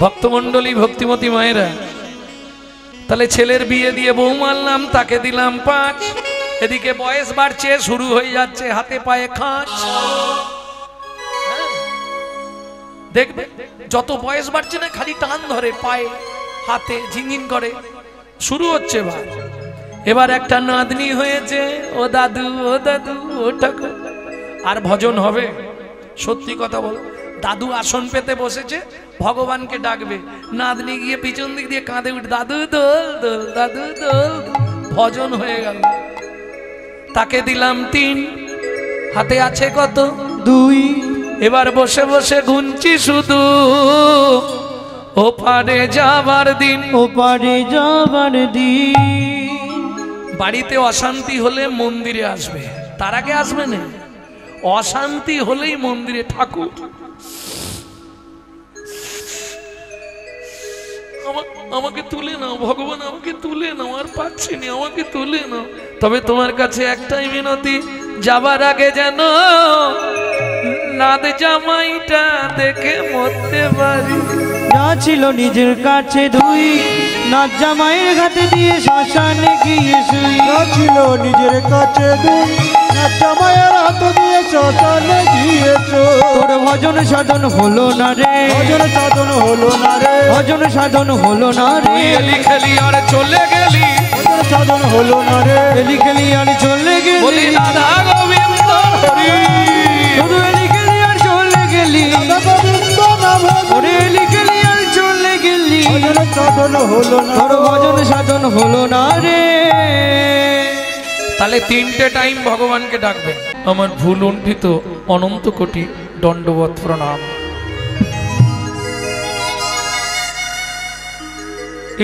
ভক্তমণ্ডলী, ভক্তিমতী মায়েরা, তাহলে ছেলের বিয়ে দিয়ে বউ মানলাম, তাকে দিলাম 5। এদিকে বয়স বাড়ছে, শুরু হয়ে যাচ্ছে হাতে পায়ে খাস। দেখবে যত বয়স বাড়ছে না খালি টান ধরে পায়ে হাতে, ঝিনঝিন করে। শুরু হচ্ছে এবার একটা নাতনি হয়েছে, ও দাদু, ও দাদু, ও ঠাকুর। আর ভজন হবে? সত্যি কথা বল, দাদু আসন পেতে বসেছে, ভগবানকে ডাকবে, নাতনি গিয়ে পিছন দিক দিয়ে কাঁদে উঠে দাদু দোল দোল, দাদু দোল। ভজন হয়ে গেল। তাকে দিলাম 3। হাতে আছে কত? 2। এবার বসে বসে গুনছি শুধু ওপারে যাবার দিন, ওপারে যাবার দিন। বাড়িতে অশান্তি হলে মন্দিরে আসবে, তার আগে আসবে না। অশান্তি হলেই মন্দিরে, ঠাকুর আমাকে তুলে নাও, ভগবান আমাকে তুলে নাও, আর পাচ্ছি না, আমাকে তুলে নাও। তবে তোমার কাছে একটাই মিনতি, যাবার আগে যেন নাদ জামাইটা দেখে মরতে পারি। যা ছিল নিজের কাছে 2, নাদ জামাইয়ের ঘাটে দিয়ে শ্মশানে গিয়ে শুই। যা ছিল নিজের কাছে 2, নাদ জামাইয়ের হাত দিয়ে শ্মশানে গিয়েছো। তোর ভজন সাধন হলো না রে, ভজন সাধন হলো না রে, ভজন সাধন হলো না রে। এলি খেলি আর চলে গেলি, ভজন সাধন হলো না রে, এলি খেলি আর চলে গেলি। বলি রাধা গোবিন্দ হরি, শুধু এলি খেলি আর চলে গেলি। রাধা গোবিন্দ নাম ওরে এলি খেলি আর চলে গেলি। ভজন সাধন হলো না, তোর ভজন সাধন হলো না রে। তাহলে 3টে টাইম ভগবানকে ডাকবেন। আমার ভুল লুণ্ঠিত অনন্ত কোটি দণ্ডবৎ প্রণাম।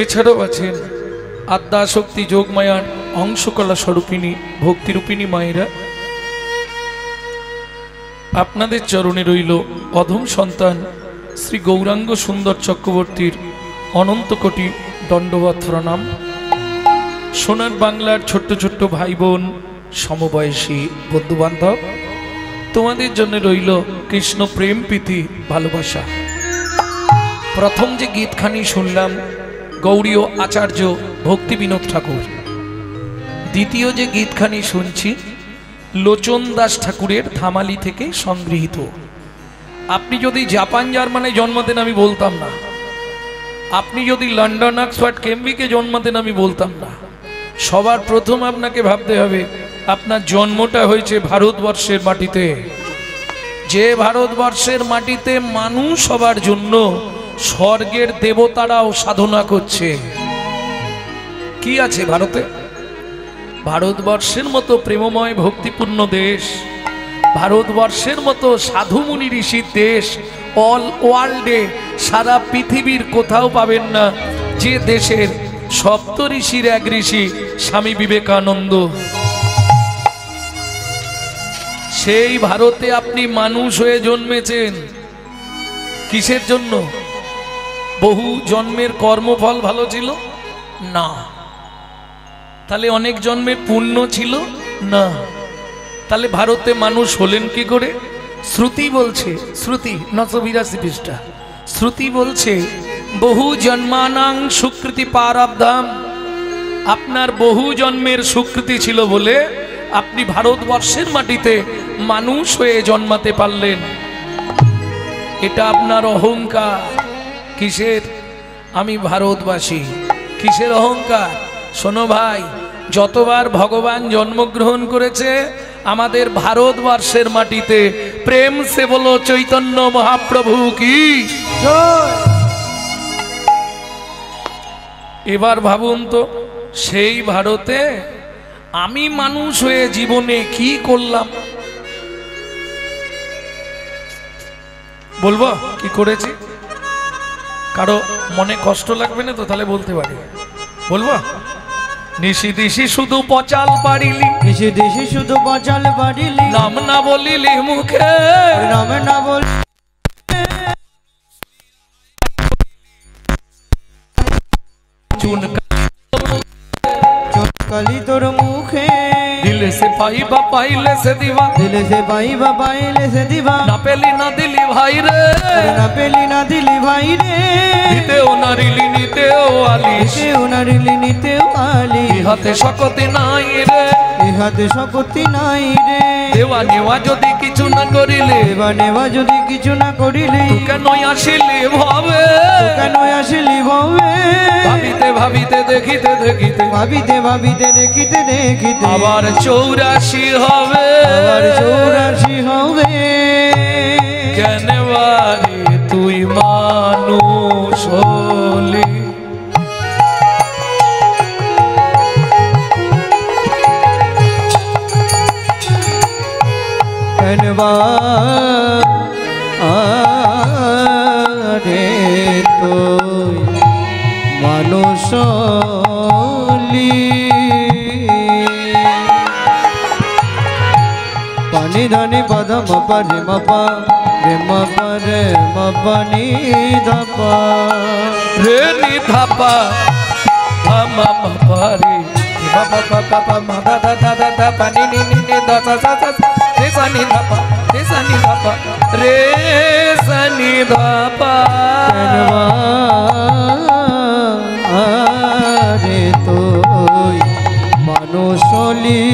এছাড়াও আছেন আদ্যাশক্তি যোগমায়ার অংশকলা স্বরূপিণী ভক্তিরূপিণী মায়েরা। আপনাদের চরণে রইল অধম সন্তান শ্রী গৌরাঙ্গ সুন্দর চক্রবর্তীর অনন্ত কোটি দণ্ডবৎ প্রণাম। সোনার বাংলার ছোট্ট ছোট্ট ভাই বোন, সমবয়সী বন্ধুবান্ধব, তোমাদের জন্য রইল কৃষ্ণ প্রেম প্রীতি ভালোবাসা। প্রথম যে গীতখানি শুনলাম গৌড়ীয় আচার্য ভক্তি বিনোদ ঠাকুর, দ্বিতীয় যে গীতখানি শুনছি লোচন দাস ঠাকুরের ধামালি থেকে সংগৃহীত। আপনি যদি জাপান জার্মানে জন্মাতেন আমি বলতাম না, আপনি যদি লন্ডন অক্সফোর্ড কেমব্রিজে জন্মাতেন আমি বলতাম না। সবার প্রথম আপনাকে ভাবতে হবে আপনার জন্মটা হয়েছে ভারতবর্ষের মাটিতে, যে ভারতবর্ষের মাটিতে মানুষ হবার জন্য স্বর্গের দেবতারাও সাধনা করছে। কি আছে ভারতে? ভারতবর্ষের মতো প্রেমময় ভক্তিপূর্ণ দেশ, ভারতবর্ষের মতো সাধুমুনি ঋষির দেশ অল ওয়ার্ল্ডে সারা পৃথিবীর কোথাও পাবেন না, যে দেশের সপ্ত ঋষির এক ঋষি স্বামী বিবেকানন্দ। সেই ভারতে আপনি মানুষ হয়ে জন্মেছেন কিসের জন্য? বহু জন্মের কর্মফল ভালো ছিল না, তাহলে অনেক জন্মের পুণ্য ছিল না, তাহলে ভারতে মানুষ হলেন কি করে? শ্রুতি বলছে, শ্রুতি 982 পৃষ্ঠা, শ্রুতি বলছে বহু জন্মানাং সুকৃতি পারাবধাম। আপনার বহু জন্মের সুকৃতি ছিল বলে আপনি ভারতবর্ষের মাটিতে মানুষ হয়ে জন্মাতে পারলেন। এটা আপনার অহংকার। কিসের? আমি ভারতবাসী। কিসের অহংকার? শোনো ভাই, যতবার ভগবান জন্মগ্রহণ করেছে আমাদের ভারতবর্ষের মাটিতে, প্রেম সে বলো চৈতন্য মহাপ্রভু কি। এবার ভাবুন তো, সেই ভারতে আমি মানুষ হয়ে জীবনে কি করলাম? বলবো কি করেছি? কারো মনে কষ্ট লাগবে না তো? তাহলে বলতে পারি, বলবো। নিশি দিশি শুধু পচাল পারিলি, নিশি দিশি শুধু পচাল পারিলি, নাম না বলিলি মুখে, নাম না বল চুনকালি তোর মুখে, দিলে সে পাইবা পাইলে সে দিবা, দিলে সে পাইবা পাইলে সে দিবা, না পেলি না দিলি ভাই রে, না পেলি না দিলি ভাই রে, দিতেও নারিলি নিতেও আলিস, নিতেও নারিলি নিতেও আলি, ইহাতে শকতি নাই রে, ইহাতে শক্তি নাই রে, দেওয়া নেওয়া যদি কিছু না করিলে, দেবা নেওয়া যদি কিছু না করিলে, কেন আসিলি ভাবে, কেন আসিলি ভবে, ভাবিতে ভাবিতে দেখিতে দেখিতে, ভাবিতে ভাবিতে দেখিতে দেখিতে, আবার 84 হবে, আবার 84 হবে, কেন বারে তুই মানুষ হলি। আরে তুই মানুষ হলি, পানি ধানি পদম পরে মপা রে মপা রে মপনি ধপা রে নি ধাপা মা পারে বাবা বাবা মা দা দা দা দা দা পানি নি নি নি দা সা সা সা রে সা নি ধাপা রে সা নি ধাপা রে সা নি ধাপা। আরে তুই মানুষ হলি,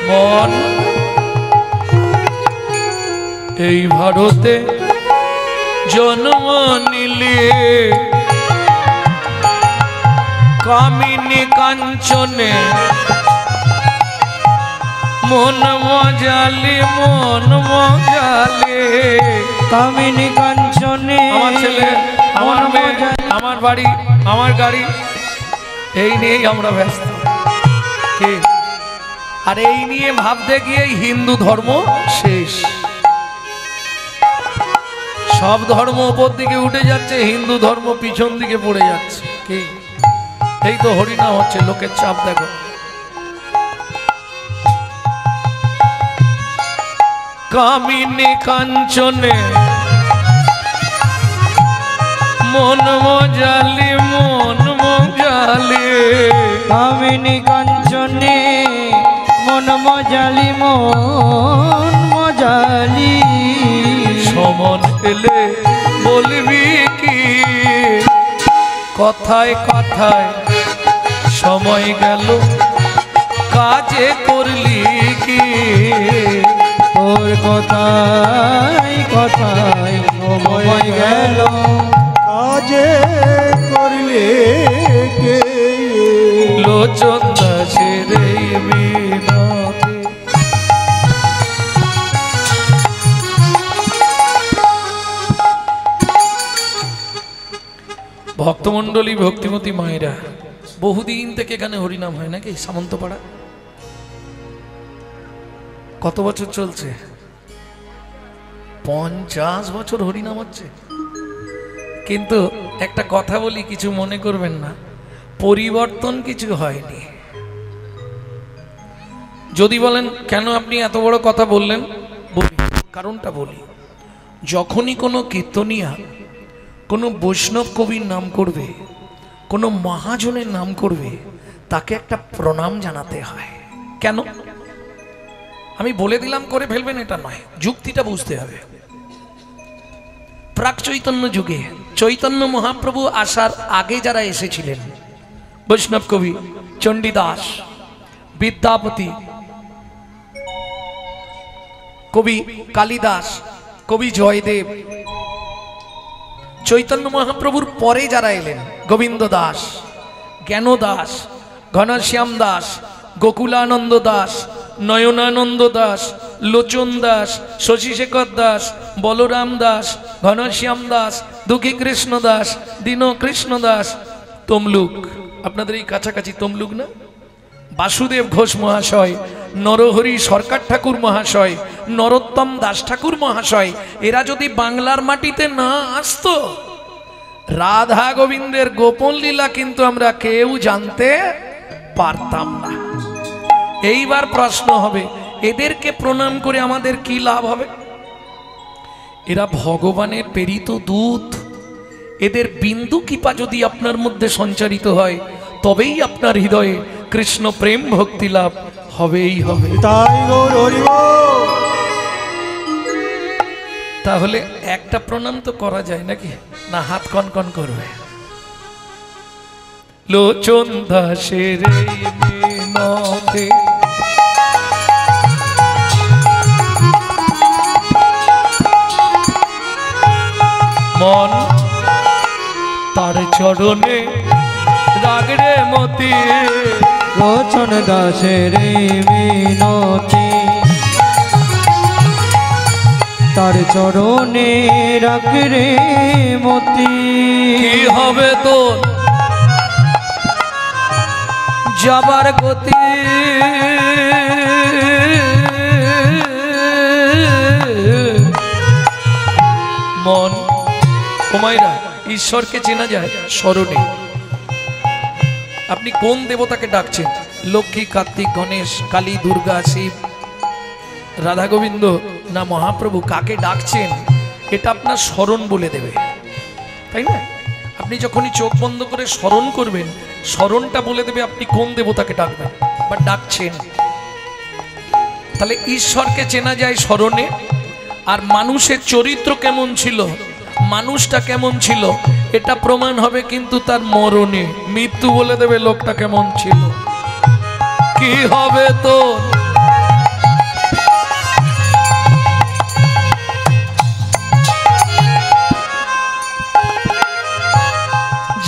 মন এই ভারতে জন্ম নিলে, কামিনী কাঞ্চনে মন মজালে, মন মজালে, কামিনী কাঞ্চনে আমার ছেলে, আমার মেয়ে, আমার বাড়ি, আমার গাড়ি, এই নিয়েই আমরা ব্যস্ত। কি? আর এই নিয়ে ভাবতে গিয়ে হিন্দু ধর্ম শেষ। সব ধর্ম উপর দিকে উঠে যাচ্ছে, হিন্দু ধর্ম পিছন দিকে পড়ে যাচ্ছে। কি? এই তো হরিনাম হচ্ছে, লোকের চাপ দেখো। কামিনী কাঞ্চনে মন মজালি, মন মজালি, কামিনী কাঞ্চনে মন মজালি, মন মজালি, সমন এলে বলবি কি, কথায় কথায় সময় গেল কাজে করলি কি তোর কথায় কথায় সময় গেল কাজে করলে কে লোচন দাসের এই বিনতে। ভক্তমণ্ডলী ভক্তিমতী মায়েরা, বহুদিন থেকে এখানে হরিনাম হয় নাকি সামন্তপাড়া? কত বছর চলছে? 50 বছর হরিনাম হচ্ছে। কিন্তু একটা কথা বলি, কিছু মনে করবেন না, পরিবর্তন কিছু হয়নি। যদি বলেন কেন আপনি এত বড় কথা বললেন, বলি কারণটা বলি। যখনই কোনো কীর্তনিয়া কোনো বৈষ্ণব কবির নাম করবে, কোনো মহাজনের নাম করবে, তাকে একটা প্রণাম জানাতে হয়। কেন? আমি বলে দিলাম করে ফেলবেন এটা নয়, যুক্তিটা বুঝতে হবে। প্রাক চৈতন্য যুগে চৈতন্য মহাপ্রভু আসার আগে যারা এসেছিলেন, বৈষ্ণব কবি চণ্ডীদাস, বিদ্যাপতি, কবি কালিদাস, কবি জয়দেব, চৈতন্য মহাপ্রভুর পরে যারা এলেন, গোবিন্দ দাস, জ্ঞান দাস, ঘনশ্যাম দাস, গোকুলানন্দ দাস, নয়নানন্দ দাস, লোচন দাস, শশীশেখর দাস, বলরাম দাস, ঘনশ্যাম দাস, দুঃখী কৃষ্ণ দাস, দীন কৃষ্ণ দাস, তমলুক, আপনাদের এই কাছাকাছি তমলুক না, বাসুদেব ঘোষ মহাশয়, নরহরি সরকার ঠাকুর মহাশয়, নরোত্তম দাস ঠাকুর মহাশয়, এরা যদি বাংলার মাটিতে না আসতো, রাধা গোবিন্দের গোপন লীলা কিন্তু আমরা কেউ জানতে পারতাম না। এইবার প্রশ্ন হবে, এদেরকে প্রণাম করে আমাদের কি লাভ হবে? এরা ভগবানের প্রেরিত দূত। এদের বিন্দু কৃপা যদি আপনার মধ্যে সঞ্চারিত হয়, তবেই আপনার হৃদয়ে কৃষ্ণ প্রেম ভক্তি লাভ হবেই হবে। তাই গৌর হরি বল। তাহলে একটা প্রণাম তো করা যায় নাকি? না হাত কনকন করবে? লোচন দাসের এই মিনতে মন তার চরণে রাগড়ে মতি, লোচন দাসের মিনতি তার চরণে রাখরে মতি। কি হবে তোর যাবার গতি? মন কুমাইরা, ঈশ্বরকে চেনা যায় স্মরণে। আপনি কোন দেবতাকে ডাকছেন? লক্ষ্মী, কার্তিক, গণেশ, কালী, দুর্গা, শিব, রাধা গোবিন্দ না মহাপ্রভু? কাকে ডাকছেন এটা আপনার স্মরণ বলে দেবে, তাই না? আপনি যখনই চোখ বন্ধ করে স্মরণ করবেন, স্মরণটা বলে দেবে আপনি কোন দেবতাকে ডাকবেন বা ডাকছেন। তাহলে ঈশ্বরকে চেনা যায় স্মরণে। আর মানুষের চরিত্র কেমন ছিল, মানুষটা কেমন ছিল, এটা প্রমাণ হবে কিন্তু তার মরণে। মৃত্যু বলে দেবে লোকটা কেমন ছিল। কি হবে তোর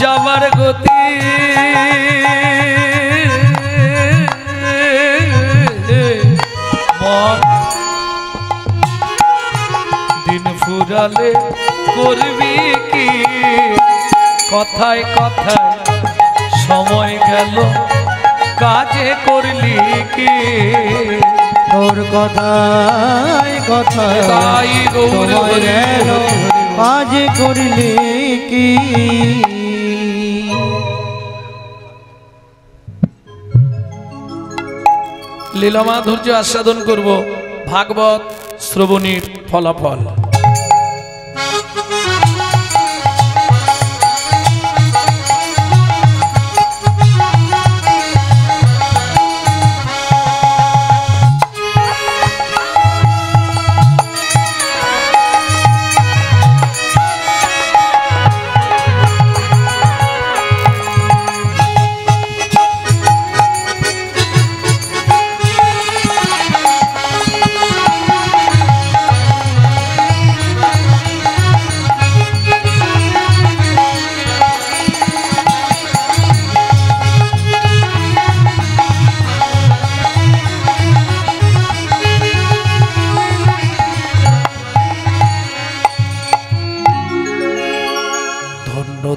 যাবার গতি? মন দিন ফুরালে করবি কি? কথায় কথায় সময় গেল কাজে করলি কি? তোর কথায় কথায় তাই গৌর সময় গেল কাজে করলি কি? লীলা মাধুর্য আস্বাদন করব, ভাগবত শ্রবণীর ফলাফল।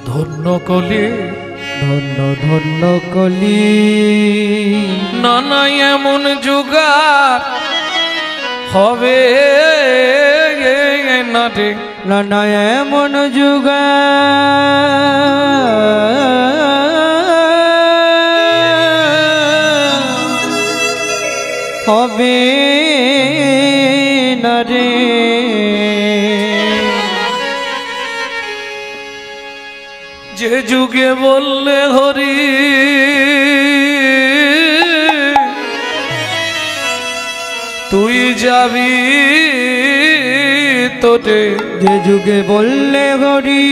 ধন্য কলি ধন্য ধন্য কলি নানা এমন জোগাড় হবে না রে নানা এমন যুগা হবে না রে যে যুগে বললে হরি তুই যাবি তোটে যে যুগে বললে হরি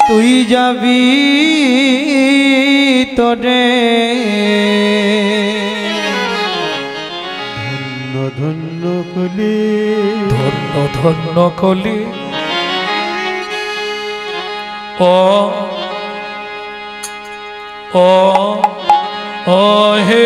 তুই যাবি তোরে ধন্য ধন্য কলি ধন্য ধন্য কলি ও ও ও হে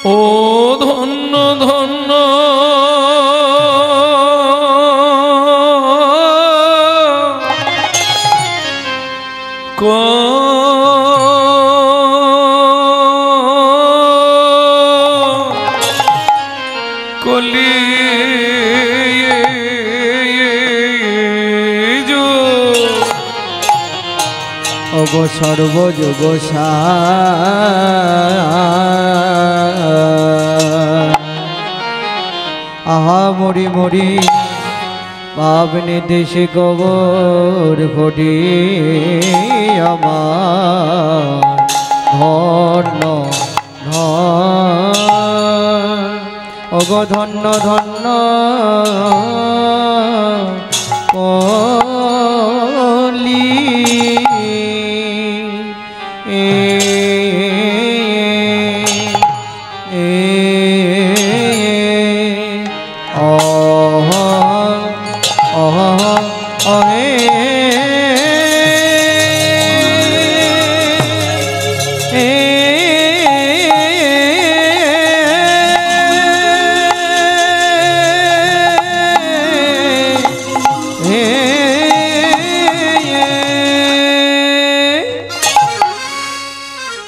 ও ধন্য ধন্য কলি অগ সর্বযোগ আহা মরি মরি পাবনি দেশে গোবর ঘটি আমার ধন্য অগ ধন্য ধন্য কলি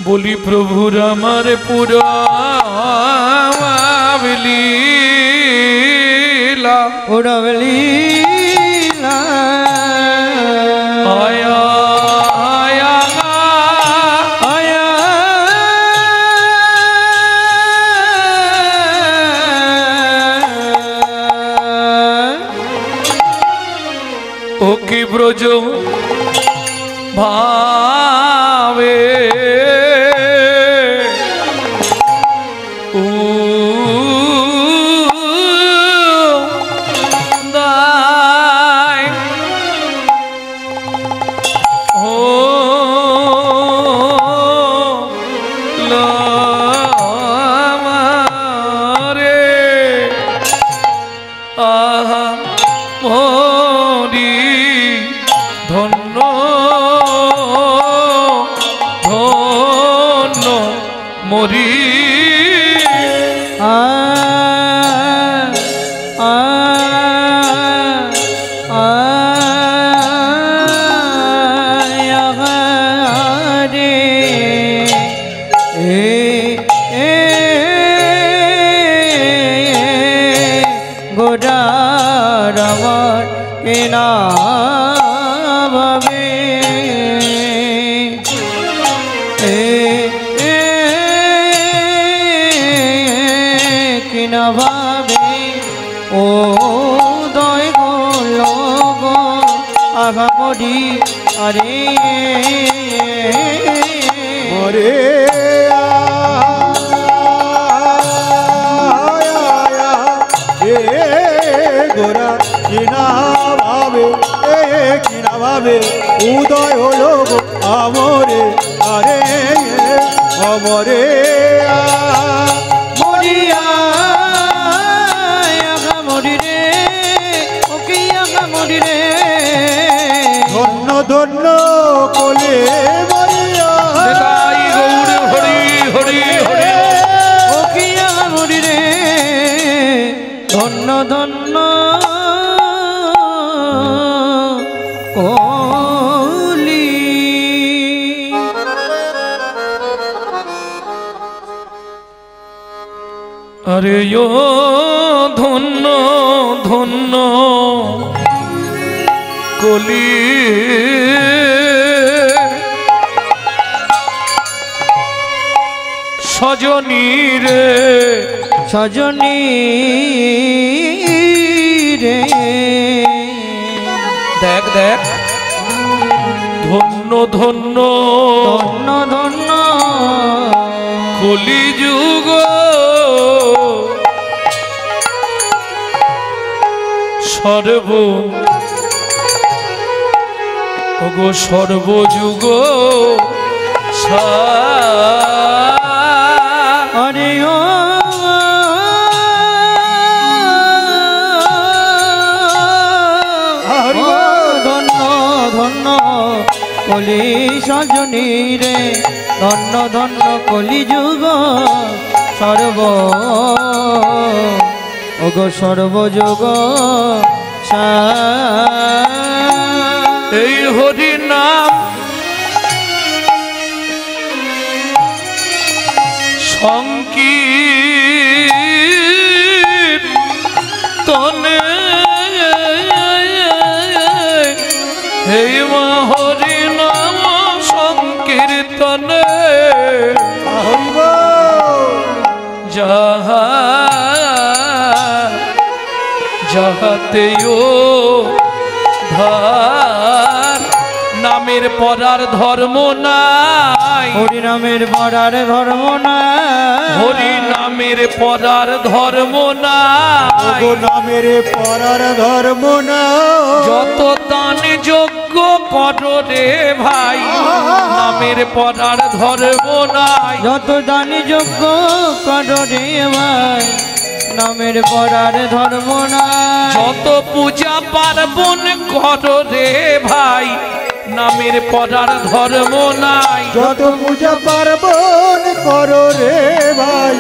বলি প্রভুর আমার পুরাবলীলা উড়াবলীলা আয়া আয়া আয়া ও কি ব্রজ ভাবে ধন্য ধন্য মরি গোড়ার আমার কেনা ভাবে কিনা ভাবে ও দয় গোলগ আগামরি আরে মরে গোরা কিনা ভাবে কিনা ভাবে উদয় হলো গো আমরে আরে অমরে মরিয়া আগা মরি রে ওকে আগা মরি রে ধন্য ধন্য কোলে মরিয়া নিতাই গৌর হরি হরি হরি ওকে আগা মরি রে ধন্য ধন্য কলি আরে ও ধন্য ধন্য কলি সজনী রে সজনী রে দেখ দেখ ধন্য ধন্য ধন্য ধন্য কলিযুগ সর্ব ওগো সর্বযুগ আরে ও হরি ও ধন্য ধন্য কলি সজনী রে ধন্য ধন্য কলি যুগ সর্ব ওগো সর্বযুগ এই হরি নাম সংকীর্তনে এই হরি নাম সংকীর্তনে যাহা যাহাতেও ধার নামের পরার ধর্ম নাই হরি নামের পরার ধর্ম নাই হরি নামের পরার ধর্ম নাই গো নামের পরার ধর্ম না যত দান যোগ্য করো রে ভাই নামের পরার ধর্ম নাই যত দানি যোগ্য করো রে ভাই নামের পরার ধর্ম নাই যত পূজা পার্বণ করো রে ভাই নামের পরার ধর্ম নাই যত পূজা পার্বণ করো রে ভাই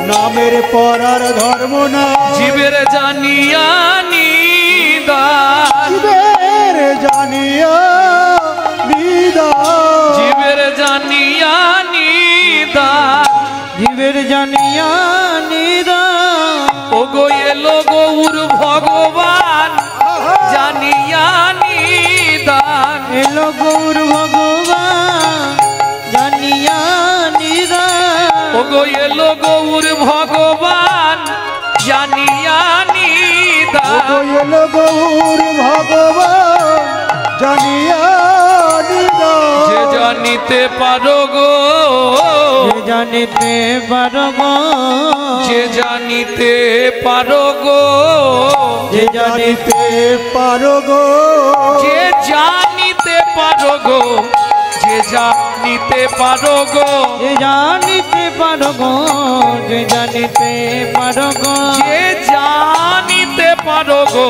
নামের পরার ধর্ম না জীবের জানিয়া নিদান জীবের জানিয়া নিদান জীবের জানিয়া নিদান জীবের জানিয়া নিদান ওগো এলো গৌর ভগবান জানিয়া নিদান এলো গৌর ভগবান জানিয়া নিদান ওগো এলো গৌর ভগবান জানিয়া নিদান এলো গৌর ভগবান জানিয়া নিদান যে জানিতে পারো গো যে জানিতে পারো গো যে জানিতে পারো গো যে জানিতে পারো গো যে জানিতে পারো গো যে জানিতে পারো গো যে জানিতে পারো গো যে জানিতে পারো গো যে জানিতে পারো গো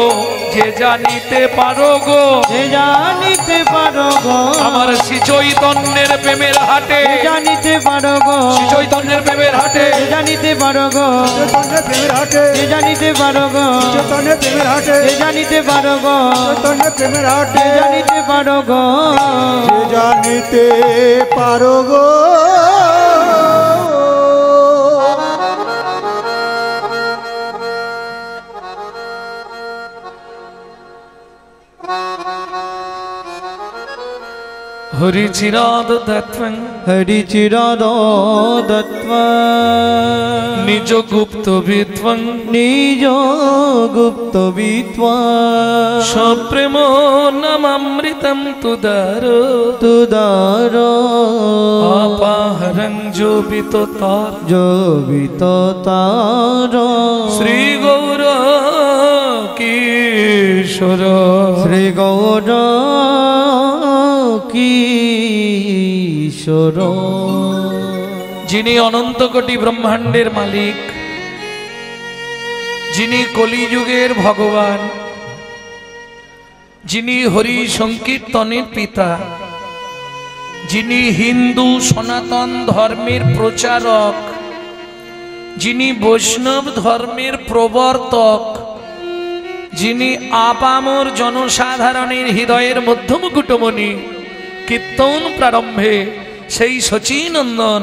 যে জানিতে পারো গো যে জানিতে পারো গো আমার শ্রী চৈতন্যের প্রেমের হাটে যে জানিতে পারো গো শ্রী চৈতন্যের প্রেমের হাটে যে জানিতে পারো গো চৈতন্য প্রেমের হাটে যে জানিতে পারো গো চৈতন্য প্রেমের হাটে যে জানিতে পারো গো চৈতন্য প্রেমের হাটে যে জানিতে পারো গো যে জানিতে পারো গো হরি চিরাদ দত্তং হরি চিরাদ দত্ত্বা নিজ গুপ্ত বিত্বং নিজ গুপ্ত বিত্বা সপ্রেম নামামৃতম তুদার তুদার আপাহরং জোবিত তার জবিত তার শ্রী গৌর কিশোর শ্রী গৌর চরণ। যিনি অনন্ত কোটি ব্রহ্মাণ্ডের মালিক, যিনি কলিযুগের ভগবান, যিনি হরি সংকীর্তনের পিতা, যিনি হিন্দু সনাতন ধর্মের প্রচারক, যিনি বৈষ্ণব ধর্মের প্রবর্তক, যিনি আপামর জনসাধারণের হৃদয়ের মধ্যমকুটমণি, কীর্তন প্রারম্ভে সেই শচীনন্দন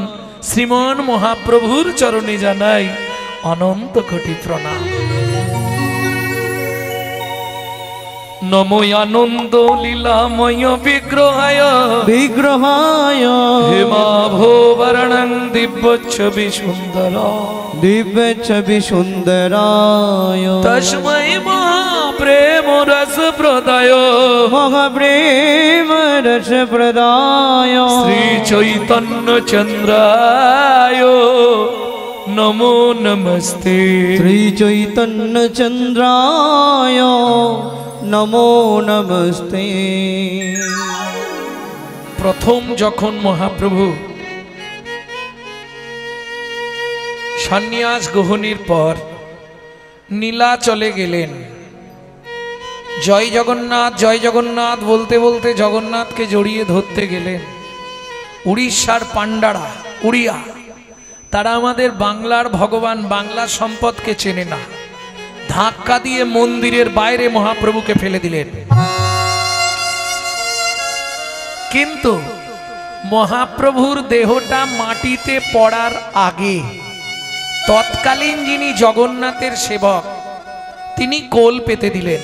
শ্রীমন মহাপ্রভুর চরণে জানাই অনন্ত কোটি প্রণাম। নমো আনন্দ লীলাময় বিগ্রহায় বিগ্রহায় হেমাভোবরণং দিব্যচ্ছবি সুন্দর দিব্য ছবি সুন্দরায় তস্मै মহাপ্রেম রস প্রদায় মহাপ্রেম রস প্রদায় শ্রী চৈতন্য চন্দ্রায় নমো নমস্তে। শ্রী চৈতন্য চন্দ্রায় নমো নমস্তে। প্রথম যখন মহাপ্রভু সন্ন্যাস গ্রহণের পর নীলাচলে গেলেন, জয় জগন্নাথ বলতে বলতে জগন্নাথকে জড়িয়ে ধরতে গেলেন। উড়িষ্যার পাণ্ডারা, উড়িয়া, তারা আমাদের বাংলার ভগবান, বাংলার সম্পদকে চেনে না। ধাক্কা দিয়ে মন্দিরের বাইরে মহাপ্রভুকে ফেলে দিলেন। কিন্তু মহাপ্রভুর দেহটা মাটিতে পড়ার আগে তৎকালীন যিনি জগন্নাথের সেবক তিনি কোল পেতে দিলেন।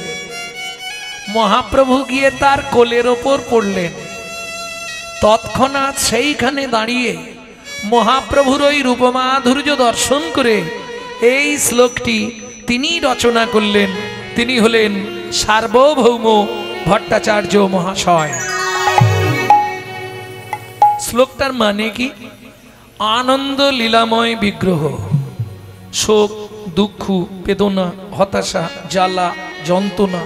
মহাপ্রভু গিয়ে তার কোলের ওপর পড়লেন। তৎক্ষণাৎ সেইখানে দাঁড়িয়ে মহাপ্রভুর ওই রূপমাধুর্য দর্শন করে এই শ্লোকটি তিনি রচনা করলেন। তিনি হলেন সার্বভৌম ভট্টাচার্য মহাশয়। শ্লোকটার মানে কি? আনন্দ লীলাময় বিগ্রহ, শোক, দুঃখ, বেদনা, হতাশা, জ্বালা, যন্ত্রণা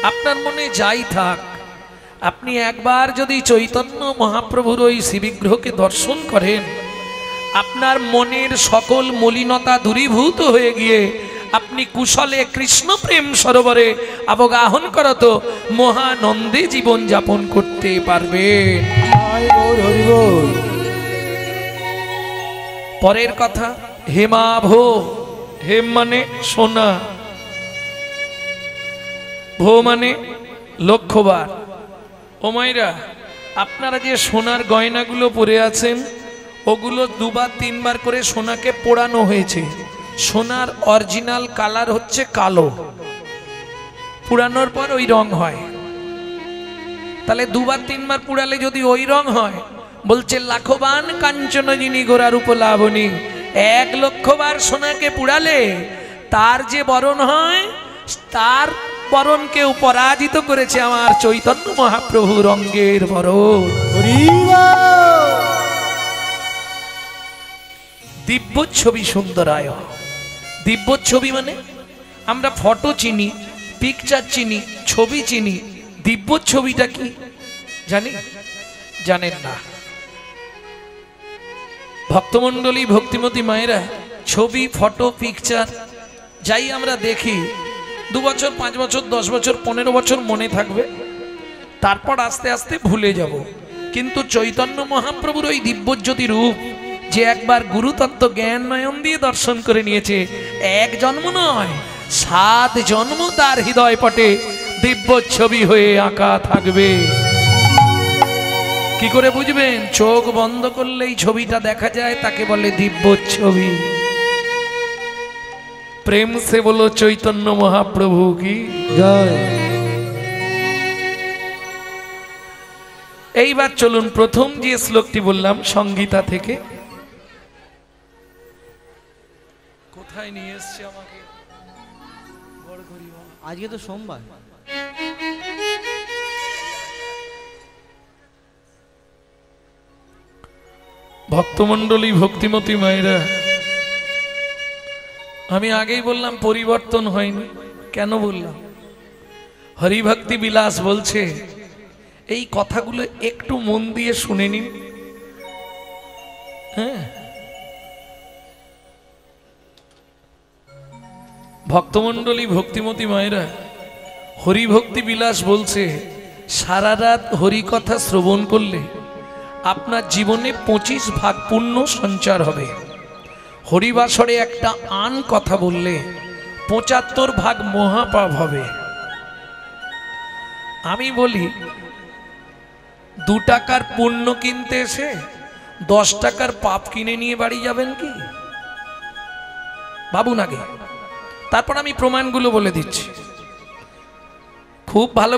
আপনার মনে যাই থাক, আপনি একবার যদি চৈতন্য মহাপ্রভুর ওই শ্রীবিগ্রহকে দর্শন করেন, আপনার মনের সকল মলিনতা দূরীভূত হয়ে গিয়ে আপনি কুশলে কৃষ্ণ প্রেম সরোবরে অবগাহন করত মহানন্দে জীবন যাপন করতে পারবেন। পরের কথা, হেমাভো, হেম মানে সোনা, ভো মানে লক্ষবার। ও মাইরা, আপনারা যে সোনার গয়নাগুলো পরে আছেন ওগুলো দুবার তিনবার করে সোনাকে পোড়ানো হয়েছে। সোনার অরিজিনাল কালার হচ্ছে কালো, পুরানোর পর ওই রং হয়। তাহলে দুবার তিনবার পুড়ালে যদি ওই রং হয়, বলছে লাখবান কাঞ্চন যিনি গোরার উপলাবনী, 1 লক্ষবার সোনাকে পুড়ালে তার যে বরণ হয়, তার বরণকে পরাজিত করেছে আমার চৈতন্য মহাপ্রভু রঙ্গের বরণ। দিব্যচ্ছবি সুন্দরায়। দিব্যচ্ছবি মানে আমরা ফটো চিনি, পিকচার চিনি, ছবি চিনি। দিব্যচ্ছবিটা কি জানি? জানেন না। ভক্তমণ্ডলী, ভক্তিমতী মায়েরা, ছবি, ফটো, পিকচার যাই আমরা দেখি 2 বছর, 5 বছর, 10 বছর, 15 বছর মনে থাকবে, তারপর আস্তে আস্তে ভুলে যাব। কিন্তু চৈতন্য মহাপ্রভুর ওই দিব্যজ্যোতি রূপ যে একবার গুরুতত্ত্ব জ্ঞান নয়ন দিয়ে দর্শন করে নিয়েছে, 1 জন্ম নয় 7 জন্ম তার হৃদয় পটে দিব্যচ্ছবি হয়ে আঁকা থাকবে। কি করে বুঝবেন? চোখ বন্ধ করলেই ছবিটা দেখা যায়, তাকে বলে দিব্যচ্ছবি। প্রেম সে বলো চৈতন্য মহাপ্রভু কি জয়। এইবার চলুন প্রথম যে শ্লোকটি বললাম সংগীতা থেকে, কোথায় নিয়ে এসছে আমাকে? আজকে তো সোমবার। ভক্তমণ্ডলী, ভক্তিমতী মায়েরা, আমি আগেই বললাম পরিবর্তন হয়নি। কেন বললাম? হরিভক্তি বিলাস বলছে এই কথাগুলো একটু মন দিয়ে শুনে নিন, হ্যাঁ, ভক্তমণ্ডলী, ভক্তিমতী মায়েরা, হরিভক্তি বিলাস বলছে সারা রাত হরি কথা শ্রবণ করলে আপনার জীবনে 25 ভাগ পুণ্য সঞ্চার হবে। হরিবাসরে একটা আন কথা বললে 75 ভাগ মহাপাপ হবে। আমি বলি 2 টাকার পুণ্য কিনতে এসে 10 টাকার পাপ কিনে নিয়ে বাড়ি যাবেন কি? ভাবুন আগে, তারপর আমি প্রমাণগুলো বলে দিচ্ছি। খুব ভালো